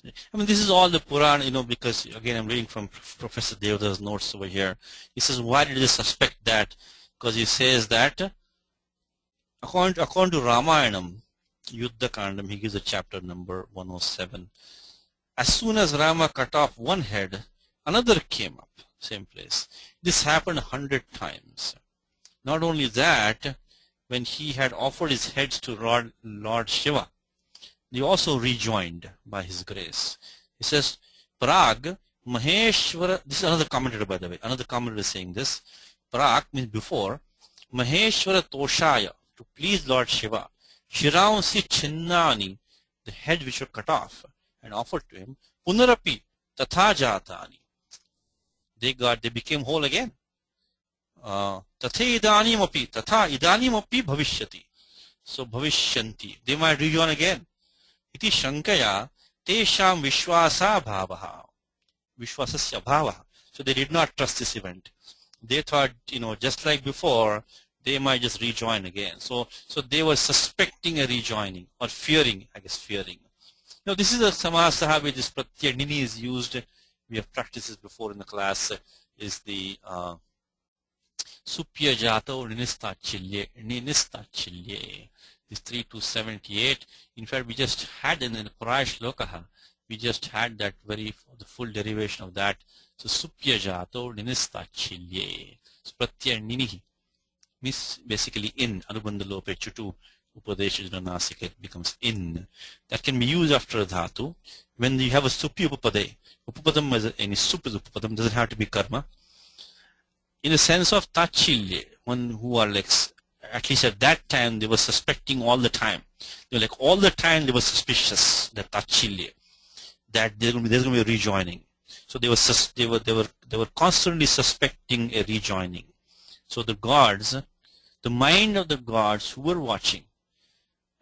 I mean, this is all the Puran, because again I'm reading from Professor Devada's notes over here. He says, why did they suspect that? Because he says that according to Ramayanam, Yuddha Kandam, he gives a chapter number 107. As soon as Rama cut off one head, another came up, same place. This happened 100 times. Not only that, when he had offered his heads to Lord Shiva, they also rejoined by his grace. He says, Prag, Maheshwara, this is another commentator by the way, another commentator is saying this, Prag means before, Maheshwara Toshaya, to please Lord Shiva, Shiramsi Chinnani, the head which were cut off and offered to him, Punarapi Tatha Jatani, they became whole again. Tatha idanimapi bhavishyati. So bhavishyanti, they might rejoin again. Iti shankaya tesham vishwasa bhavaha. Vishwasasya bhavaha. So they did not trust this event. They thought, just like before, they might just rejoin again. So they were suspecting a rejoining, or fearing. Now this is a samasaha which this pratyaya nini is used. We have practiced this before in the class. Is the supya jato ninistachilye. This 3278. In fact, we just had in the Paraya Shlokaha, we just had that the full derivation of that. So supya jato ninistachilye. So pratyaya nini means basically in. Anubandha lope chutu upadesha janasika becomes in. That can be used after a dhatu. When you have a supya upapade, upapadam as any sup is upapadam, doesn't have to be karma. In the sense of tachilye, one who are like, at least at that time, they were suspecting all the time. They were like all the time they were suspicious that tachilye, that there's going to be a rejoining. So they were constantly suspecting a rejoining. So the gods, the mind of the gods who were watching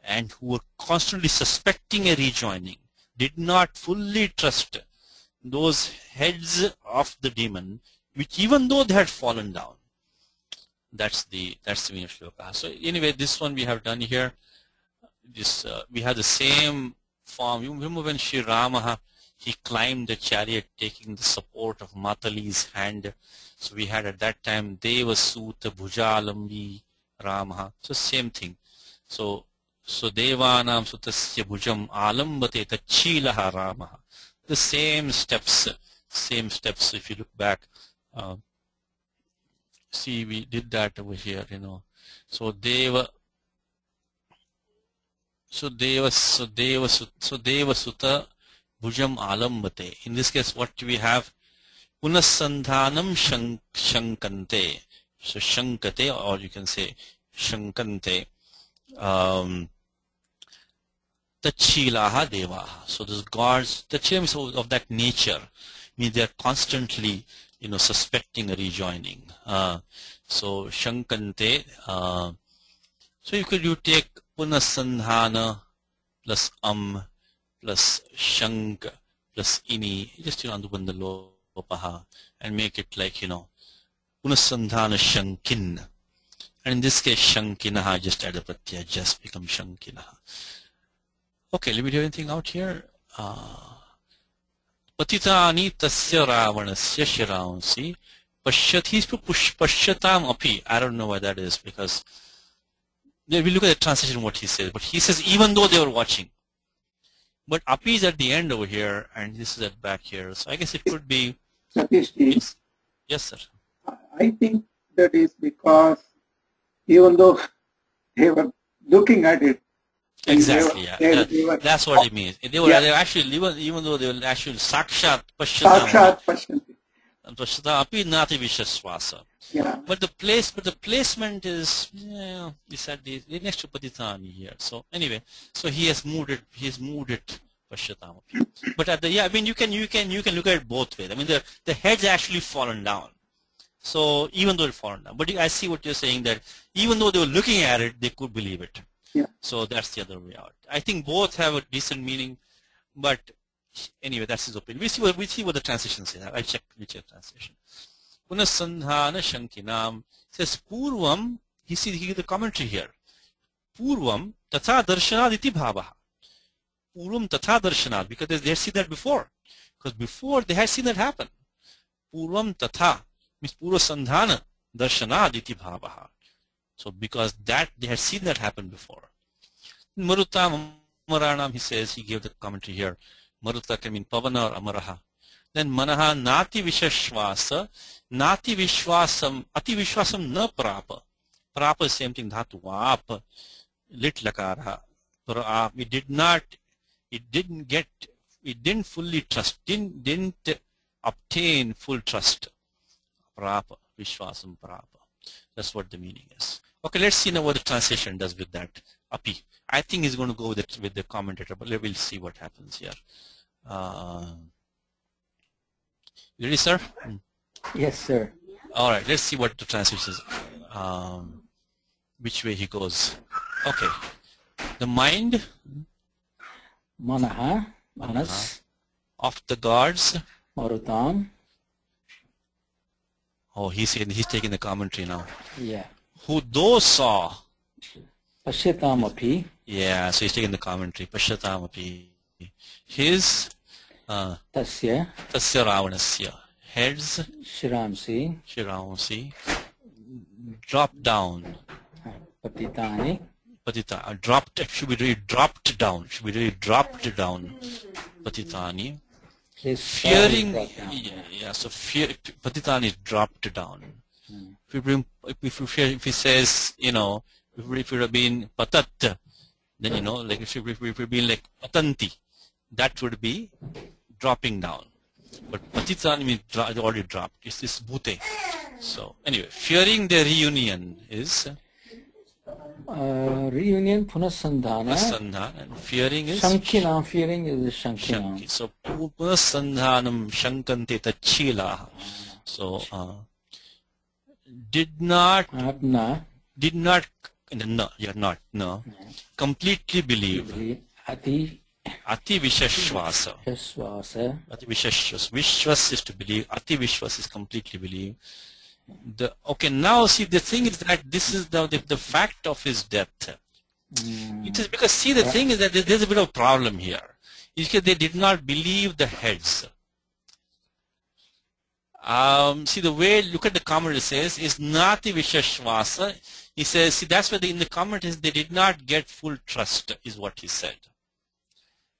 and who were constantly suspecting a rejoining did not fully trust those heads of the demon, which even though they had fallen down. That's the meaning of shloka. So anyway, this one we have done here. This we have the same form. You remember when Sri Rama, he climbed the chariot taking the support of Matali's hand. So we had at that time Deva Suta Bhujalambi Rama. So same thing. So Devanam Sutasya Bhujam Alambate Tachilaha Rama. The same steps same steps. If you look back, see, we did that over here, you know. So Deva Suta Bhujam Alambate. In this case, what we have? Punasandhanam Shankante. So Shankate, or you can say Shankante. Tachilaha Devaha. So those gods, the terms of that nature, mean they are constantly, you know, suspecting a rejoining. So Shankante. So you take Punasandhana plus plus Shank plus Ini, just Andubanda Lopaha, and make it like, you know, Punasandhana Shankin. And in this case, Shankinaha, just add a pratyaya, just become Shankinaha. Okay, let me do anything out here. Patitani tasya ravanasya shiransi pashyati pashyatam api. I don't know why that is, because we look at the translation what he says, but he says even though they were watching. But api is at the end over here, and this is at back here. So I guess it could be. Satishji, yes, sir. I think that is because even though they were looking at it. Exactly, yeah. That's what it means. They were actually, even though they were actually sakshat pashyanti. Api nati vishaswasa. Yeah. But the placement is, he said next to Patitani here. So anyway, so he has moved it Pashyatam. But at the, I mean, you can look at it both ways. I mean, the head's actually fallen down. So even though it's fallen down, but I see what you're saying, that even though they were looking at it, they could believe it. Yeah. So that's the other way out. I think both have a decent meaning, but anyway, that's his opinion. We see what the translation says. I check which translation. Punasandhana Shankinam says Purvam. He gives the commentary here. Purvam Tatha Darshanad iti bhavaha. Purvam Tatha Darshanad, because they had seen that before. Because before they had seen that happen. Purvam Tatha means Purvasandhana Darshanad iti bhavaha. So because that they had seen that happen before. Maruta Amaranam, he says, he gave the commentary here. Maruta can mean Pavana or Amaraha. Then Manaha Nati Vishashvasa, Nati Vishwasam, Ati Vishwasam na Prapa. Prapa is same thing, Dhatu Vap, Lit Lakara. It didn't fully trust, didn't obtain full trust. Prapa, Vishwasam Prapa. That's what the meaning is. Okay, let's see now what the translation does with that. Api. I think he's going to go with it with the commentator, but we'll see what happens here. You ready, sir? Yes, sir. All right, let's see what the translation is. Which way he goes. Okay. The mind. Manaha, manas. Of the gods. Marutam. Oh, he's taking the commentary now. Yeah. Who those saw. Pashyatam api. Yeah, so he's taking the commentary. Pashyatam api. His Tasya Ravanasya. Heads Shiramsi drop down. Patitani. Patita dropped, should be really dropped down. Patitani. Fearing, so Patitani is dropped down. If he says, you know, if it would have been Patat, then, you know, like if it would have been like Patanti, that would be dropping down. But Patitani means already dropped. It's this Bhute. So anyway, fearing the reunion is reunion Punasandhana. And fearing is Shankinam. Fearing is Shankinam. So Punasandhanam Shankante Tachila. So did not completely believe. Ati Vishashvasa. Ati Vishashvas. Vishwas is to believe. Ati Vishwas is completely believe. Okay, now see, the thing is that this is the fact of his death. It is because, see, the thing is that there's a bit of problem here. It's because they did not believe the heads. See, the way, look at the comment, it says, is Nati Vishashvasa. He says, see, that's where in the comment is, they did not get full trust, is what he said.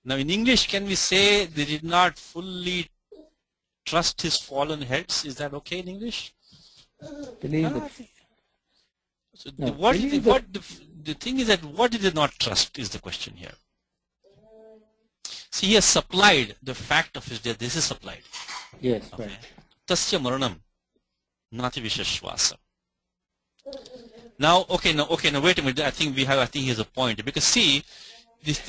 Now, in English, can we say they did not fully trust his fallen heads. Is that okay in English? Believe the, So no, what believe the thing is that what did they not trust is the question here. See, he has supplied the fact of his death. This is supplied. yes, Okay. right. Tasya maranam nati vishashvasa. Now, okay, now, wait a minute. I think he has a point, because see, this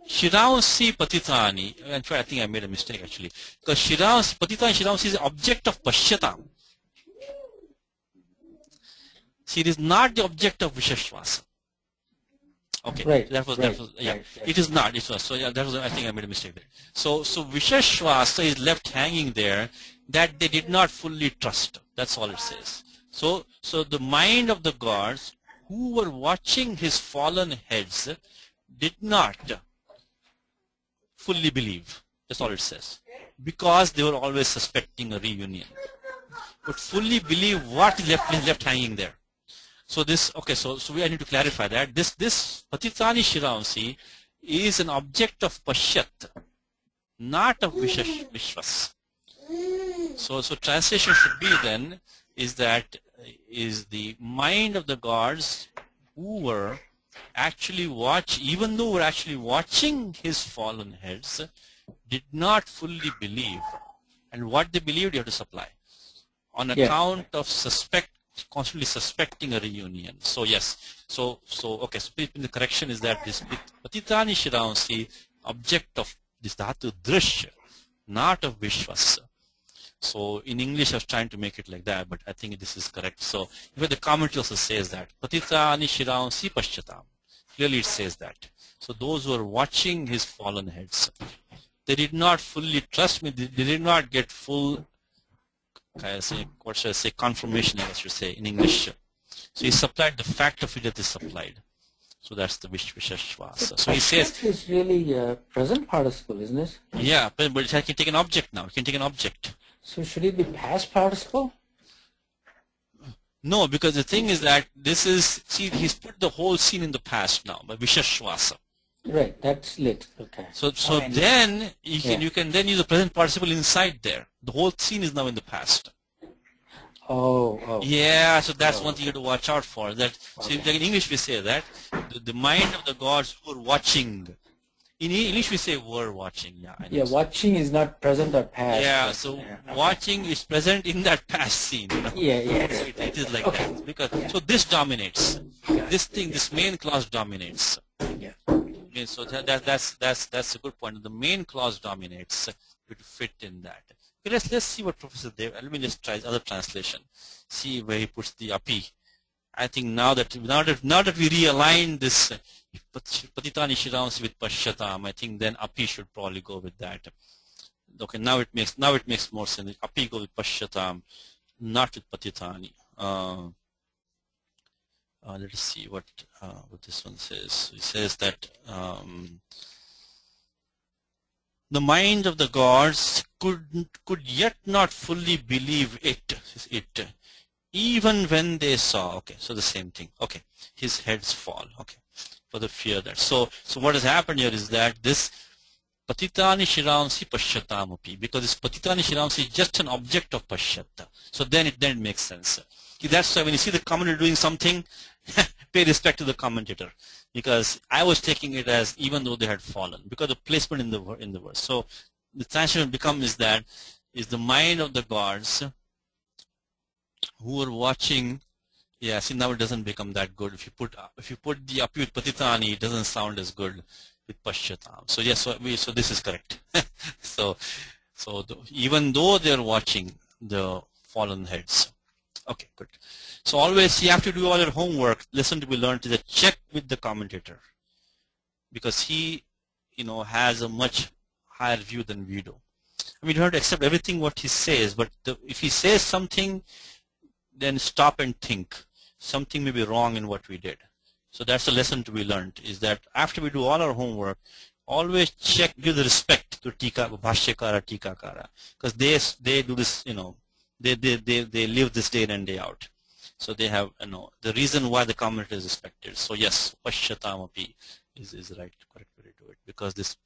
Shiransi Patitani. In fact, I think I made a mistake actually, because Patitani Shiransi is the object of Pashyatam. See, it is not the object of Vishashvasa. Okay, Right, that was yeah. right. It is not. It was so yeah. That was, I think I made a mistake there. So Vishashvasa is left hanging there, that they did not fully trust. That's all it says. So the mind of the gods who were watching his fallen heads did not fully believe. That's all it says, because they were always suspecting a reunion. But fully believe what is left hanging there. So this, okay, so I need to clarify that this Patitani Shiransi is an object of Pashyat, not of Vishwas. So translation should be then is that is the mind of the gods who were actually even though were actually watching his fallen heads, did not fully believe. And what they believed, you have to supply on account of constantly suspecting a reunion. So yes, so okay, so the correction is that this Patitani Shiransi, object of this dhatu drish, not of Vishwas. So in English I was trying to make it like that, but I think this is correct. So even the commentary also says that Patitani Shiransi Pashyatam. Clearly it says that. So those who are watching his fallen heads, they did not fully trust me, they did not get full what should I say, confirmation, I should say, in English. So he supplied the fact of it that is supplied. So that's the Vishashvasa. So he says it's really a present participle, isn't it? Yeah, but it can take an object now. It can take an object. So should it be past participle? No, because the thing is that this is, see, he's put the whole scene in the past now by Vishashvasa. Right, that's lit. Okay. So then you can then use the present participle inside there. The whole scene is now in the past. Oh. Yeah, so that's one thing you have to watch out for. That so like in English we say that the mind of the gods who are watching. In English we say were watching. Yeah. I know. Yeah, watching is not present or past. Yeah, so watching is present in that past scene. You know? Yeah. So it is like that because so this dominates. This main clause dominates. Yeah. Okay, so that's a good point. The main clause dominates. It fit in that. Okay, let's see what Professor Dev. Let me just try other translation. See where he puts the api. I think now that we realign this Patitani Shiransi with Pashyatam, I think then api should probably go with that. Okay, now it makes more sense. Api go with Pashyatam, not with Patitani. Let us see what this one says. It says that the mind of the gods could yet not fully believe it, even when they saw. Okay, so the same thing. Okay, his heads fall. Okay, for the fear that. So what has happened here is that this Patitani Shiransi Pashyatamupi, because this Patitani Shiransi is just an object of Pashyata. So then it makes sense. That's why when you see the commentator doing something, pay respect to the commentator, because I was taking it as even though they had fallen, because the placement in the verse. So the translation becomes is the mind of the gods who are watching. Yeah, see now it doesn't become that good. If you put the api with Patitani, it doesn't sound as good with Pashyatam. So yes, so this is correct. Even though they are watching the fallen heads. Okay, good. So always you have to do all your homework. Listen to be learned is a check with the commentator, because he, has a much higher view than we do. I mean, you don't have to accept everything what he says, but if he says something, then stop and think. Something may be wrong in what we did. So that's a lesson to be learned, is that after we do all our homework, always check, give the respect to Bhashyakara, Tikakara, because they do this, they live this day in and day out. So they have, the reason why the commentator is respected. So yes, Pashyatamapi is the correct way to do it, because this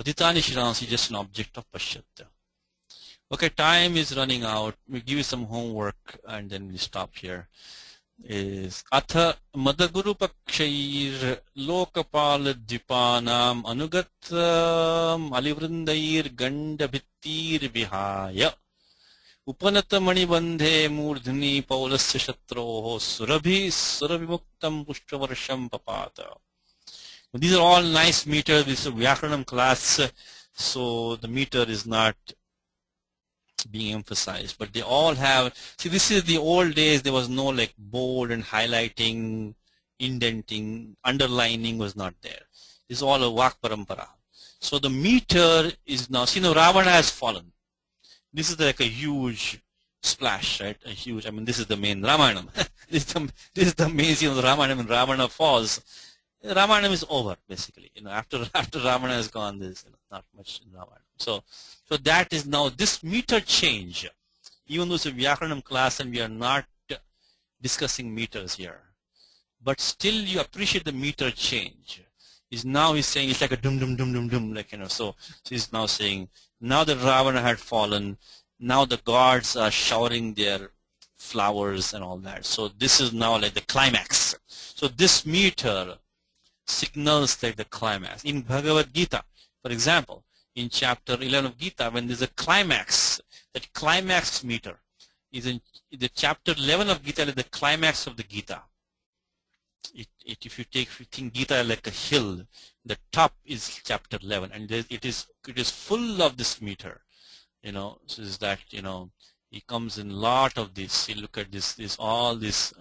Patitani Shiransi is just an object of Pashyata. Okay, time is running out. We'll give you some homework and then we'll stop here. Is Atha Madaguru Pakshayir Lokapala Dipanam Anugatam Alivrindair Gandabhitir Vihaya Upanata Manibandhe Murdhni Paulasya Shatroho Surabhimuktam Pushtavarsham Papata. These are all nice meters. This is a Vyakaranam class, so the meter is not being emphasized, but they all have, see, this is the old days. There was no like bold and highlighting, indenting, underlining was not there. This is all a Vak Parampara. So the meter is now, see, now Ravana has fallen. This is like a huge splash, right? A huge, I mean, this is the main Ramayana. this is the main scene of the Ramayana, and Ravana falls. Ramayana is over, basically. After Ravana has gone, there's not much in Ramayana. So that is now this meter change. Even though it's a Vyakaranam class and we are not discussing meters here, but still you appreciate the meter change. He's saying it's like a dum dum dum dum dum, like So he's now saying, now that Ravana had fallen, now the gods are showering their flowers and all that. So this is now like the climax. So this meter signals like the climax. In Bhagavad Gita, for example, in chapter 11 of Gita, when there's a climax, that climax meter is in the chapter 11 of Gita, is the climax of the Gita. If you think Gita like a hill, the top is chapter 11, and it is full of this meter. So is that it comes in a lot of this. You look at this all this.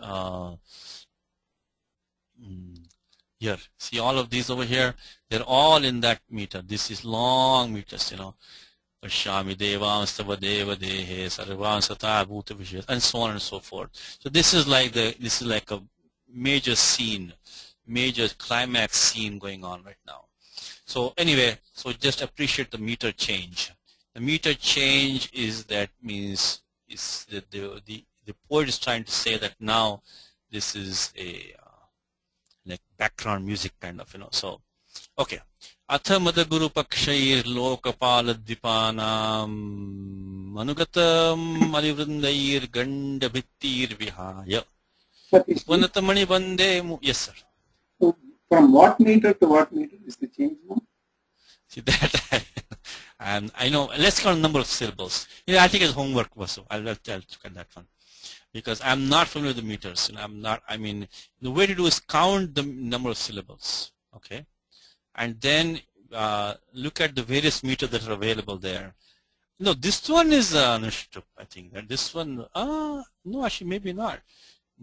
Here, see all of these over here, they're all in that meter. This is long meters, Pashami Devam Stava Deva Dehe Sarvan Sata Bhuta Vishya, and so on and so forth. So this is like a major scene, major climax scene going on right now. So anyway, so just appreciate the meter change. The meter change is that the poet is trying to say that now this is a like background music kind of, So, okay. Atha Madaguru Pakshayir Lokapala Dipanam Anugatam Alivrindair Gandabhitir Vihaya Upanatamani Bande. Yes, sir. So from what meter to what meter is the change now? See that, and I know. Let's count number of syllables. I think it's homework also. I'll look at that one. Because I'm not familiar with the meters, the way to do is count the number of syllables, okay, and then look at the various meters that are available there. No, this one is Anushtup, I think. That this one, no, actually maybe not.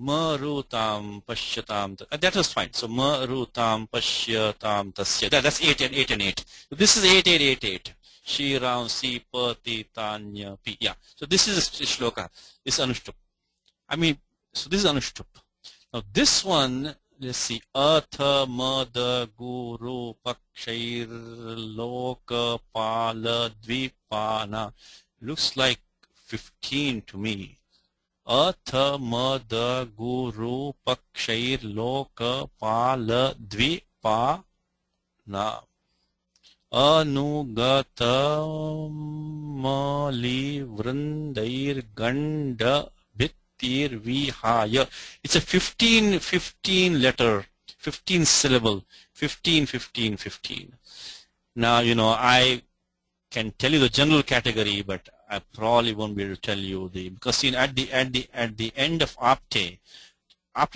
Marutam Pashyatam. That was fine. So Marutam Pashyatam Tasya. That's 8 and 8. So this is 8888. Shiram Sipati Tanya Pi. Yeah. So this is a shloka. This is Anushtup. So this is Anushtup. Now this one, let's see, Atha Mada Guru Pakshayir Loka Pala Dvipana. Looks like 15 to me. Atha Mada Guru Pakshayir Loka Pala Dvipana. Anugatam Mali Vrindair Ganda Vihaya. It's a 15 letter, 15 syllable, 15. Now, I can tell you the general category, but I probably won't be able to tell you because at the end of Apte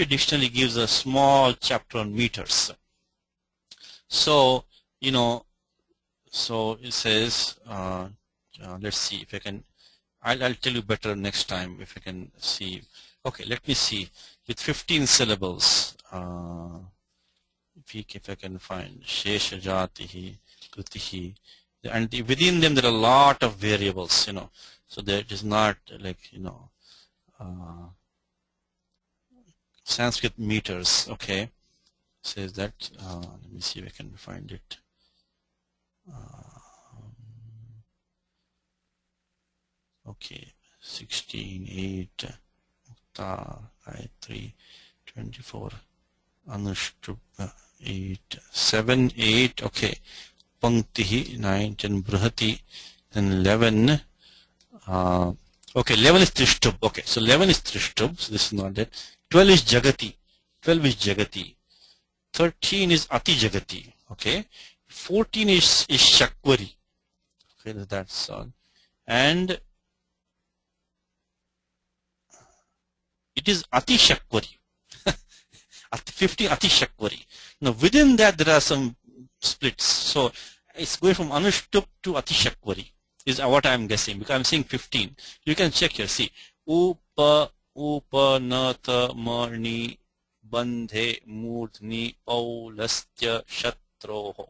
dictionary gives a small chapter on meters. So, so it says, let's see if I can. I'll tell you better next time if I can see. Okay, let me see. With 15 syllables, if I can find Shesha Jatihi, Kritihi, and within them there are a lot of variables, So that is not like, Sanskrit meters. Okay, says that. Let me see if I can find it. Okay, 16, 8, Mukta, Gayatri, 24, Anushtup, 8, 7, 8, okay, Panktihi, 9, 10, Brahati, then 11, Okay, 11 is Trishtub. Okay, so 11 is Trishtub, so this is not that. 12 is Jagati. 12 is Jagati. 13 is Ati Jagati. Okay. 14 is Shakvari. Okay, that's all. And it is Ati Shakvari. 15 Ati Shakvari. Now within that there are some splits. So it's going from Anushtup to Ati Shakvari is what I'm guessing, because I'm saying 15. You can check here. See, Upa Nata Marni Bandhe Murdhni Paulastya Shatroho.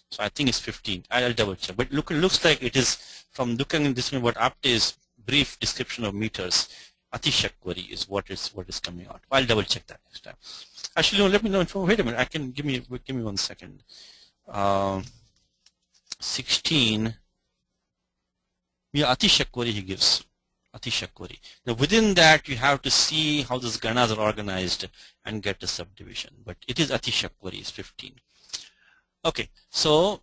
So I think it's 15. I'll double check. But it looks like it is, from looking at this one, what Apte is brief description of meters. Ati Shakvari is what is coming out. I'll double check that next time. Actually, no, let me know. Wait a minute. I can give me 1 second. 16. Yeah, Ati Shakvari he gives. Ati Shakvari. Now within that you have to see how those ganas are organized and get the subdivision. But it is Ati Shakvari is 15. Okay, so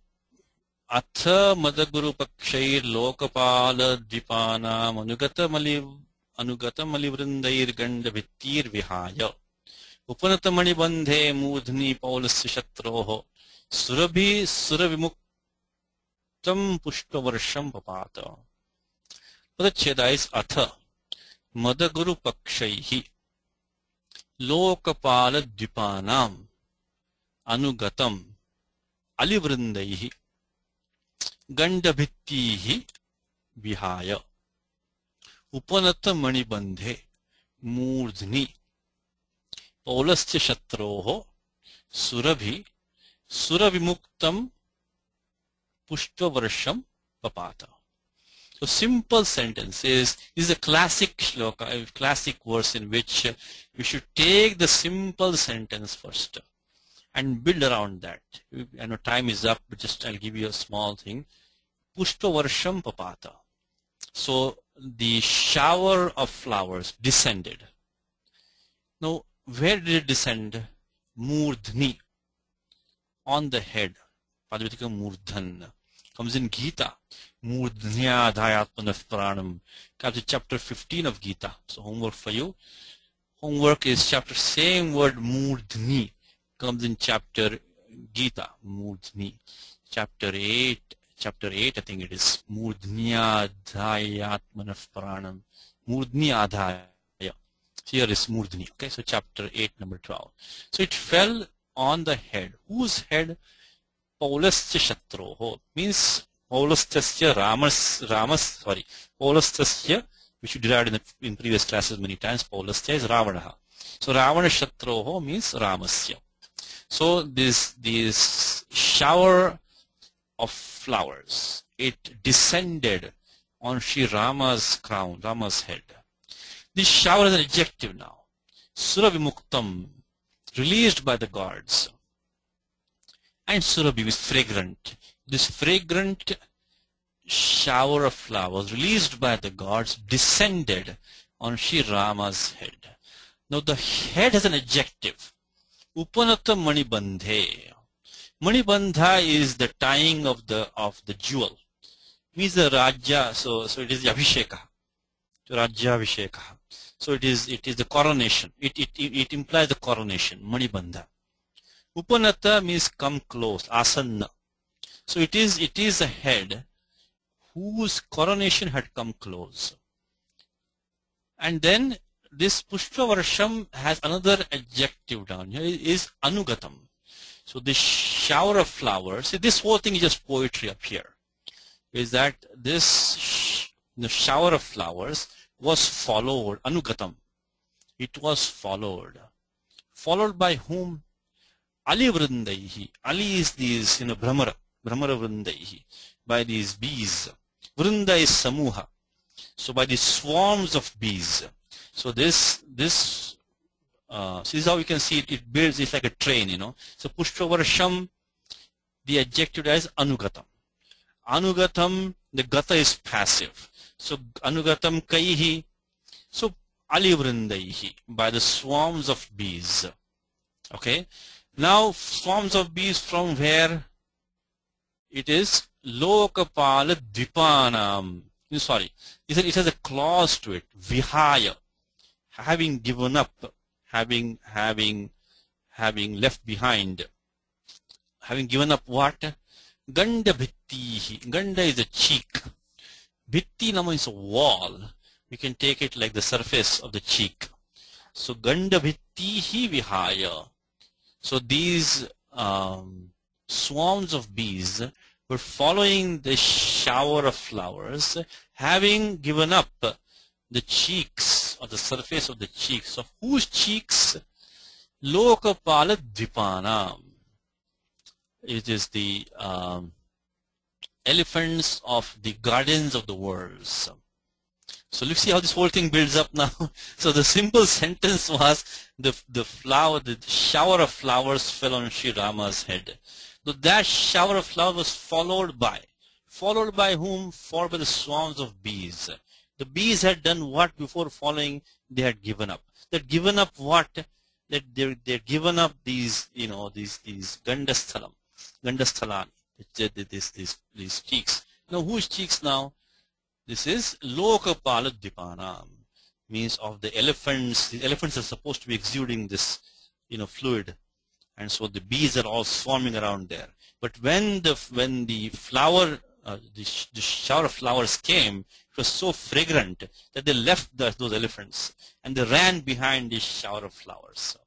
Atha Madaguru Pakshair Lokapala Dvipana Anugata Malivrindair Ganda Vittir Vihaya Upanata Manibandhe Mudhni Paulus Shatroho Surabhi Suravimuktam Pushkavarsham Papata. Padacheda is Atha Madaguru Pakshaihi Lokapala Dvipanam Anugatam Alivrindaihi Gandabhittihi Vihaya Upanata Manibandhe Murdhni Paulasya Shatroho Suravimuktam Pushkavarsham Papata. So simple sentence is a classic shloka, a classic verse in which we should take the simple sentence first and build around that. I know time is up, but just I'll give you a small thing. Pushpavarsham papata. So the shower of flowers descended. Now where did it descend? Murdhni, on the head. Padvitika murdhan. Comes in Gita. Murdhnya dhayatmanaf pranam. Comes in chapter 15 of Gita. So homework for you. Homework is chapter, same word murdhni comes in chapter Gita. Murdhni. Chapter 8 I think it is. Murdhnya dhayatmanaf pranam. Murdhni adhaya. Here is murdhni. Okay, so chapter 8 number 12. So it fell on the head. Whose head? Paulasya Shatroho means Paulastasya Paulastasya, which you derived in previous classes many times. Paulasya is Ravana. So Ravana Shatroho means Ramasya. So this shower of flowers, it descended on Sri Rama's crown, Rama's head. This shower is an adjective now. Suravimuktam, released by the gods. And Surabhi is fragrant. This fragrant shower of flowers released by the gods descended on Sri Rama's head. Now the head has an adjective. Upanata Manibandhe. Manibandha is the tying of the jewel. Means the Rajya, so it is the Abhisheka. Rajya Abhisheka. So it is the coronation. It implies the coronation, Manibandha. Upanata means come close, asanna. So it is a head whose coronation had come close. And then this Pushpavarsham has another adjective down here, is anugatam. So this shower of flowers, see, this whole thing is just poetry up here. Is that this the shower of flowers was followed, anugatam. It was followed. Followed by whom? Ali Vrindaihi. Ali is these, Brahmara Vrindaihi. By these bees. Vrinda is Samuha. So by these swarms of bees. So this is how you can see it. It builds, it's like a train, So Pushpavarsham, the adjective is Anugatam. Anugatam, the Gata is passive. So Anugatam Kaihi. So Ali Vrindaihi. By the swarms of bees. Okay. Now swarms of bees from where? It is Lokapala Dvipanam. Sorry, it has a clause to it. Vihaya, having given up, having left behind, having given up what? Ganda bhitti. Ganda is a cheek. Bhitti nama is a wall. We can take it like the surface of the cheek. So ganda bhitti vihaya. So these swarms of bees were following the shower of flowers, having given up the cheeks or the surface of the cheeks. Of whose cheeks? Lokapala dvipana. It is the elephants of the gardens of the world. So let's see how this whole thing builds up now. So the simple sentence was the shower of flowers fell on Sri Rama's head. So that shower of flowers was followed by whom? Followed by the swarms of bees. The bees had done what before following? They had given up. They had given up what? That they had given up these, these gandasthalan, these cheeks. Now whose cheeks now? This is Lokapala Dipana, means of the elephants. The elephants are supposed to be exuding this, fluid, and so the bees are all swarming around there. But when the flower, the shower of flowers came, it was so fragrant that they left those elephants and they ran behind this shower of flowers.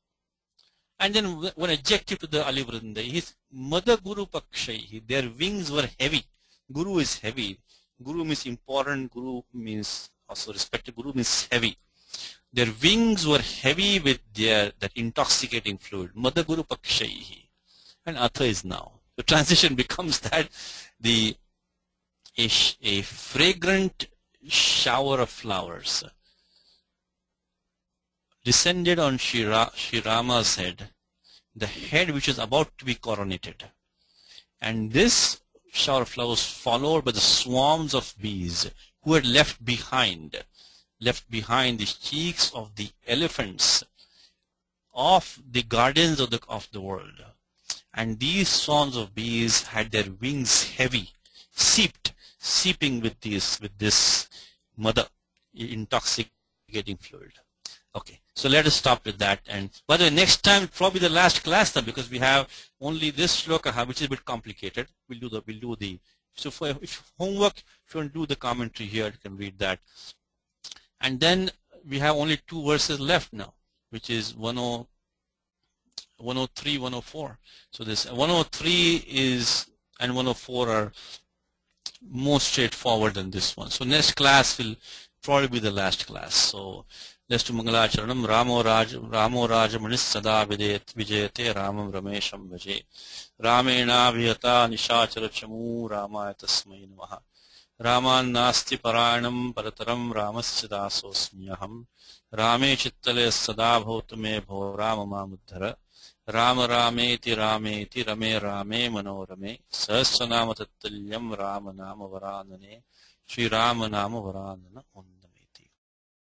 And then one adjective to the Alivrinda is Mada Guru Pakshai. Their wings were heavy. Guru is heavy. Guru means important. Guru means also respected. Guru means heavy. Their wings were heavy with that intoxicating fluid. Mada Guru Pakshai. And Atha is now. The transition becomes that a fragrant shower of flowers descended on Sri Rama's head, the head which was about to be coronated. And this shower of flowers followed by the swarms of bees who had left behind the cheeks of the elephants of the gardens of the world. And these swarms of bees had their wings heavy, seeping with this mother intoxicating fluid. Okay, so let us stop with that. And by the way, next time probably the last class now, because we have only this shloka, which is a bit complicated. We'll do the. So if homework, if you want to do the commentary here, you can read that. And then we have only 2 verses left now, which is 103, 104. So this 103 and 104 are more straightforward than this one. So next class will probably be the last class. So let's do Mangalacharanam. Ramo Raja Manis Sada Vijayate Ramam Ramesham Vaje. Ramena Vihata Nishachara Chamu Ramaya Tasmai Namaha. Raman Nasti Paranam Parataram Ramasya Dasosmyaham. Rame Chittale Sada Bhautame Bho Ramama Muddhara. Rama Rameti Rameti Rame Rame Manorame. Sahasranama Tattalyam Rama Nama Varanane. Sri Rama Nama Varanana Unda.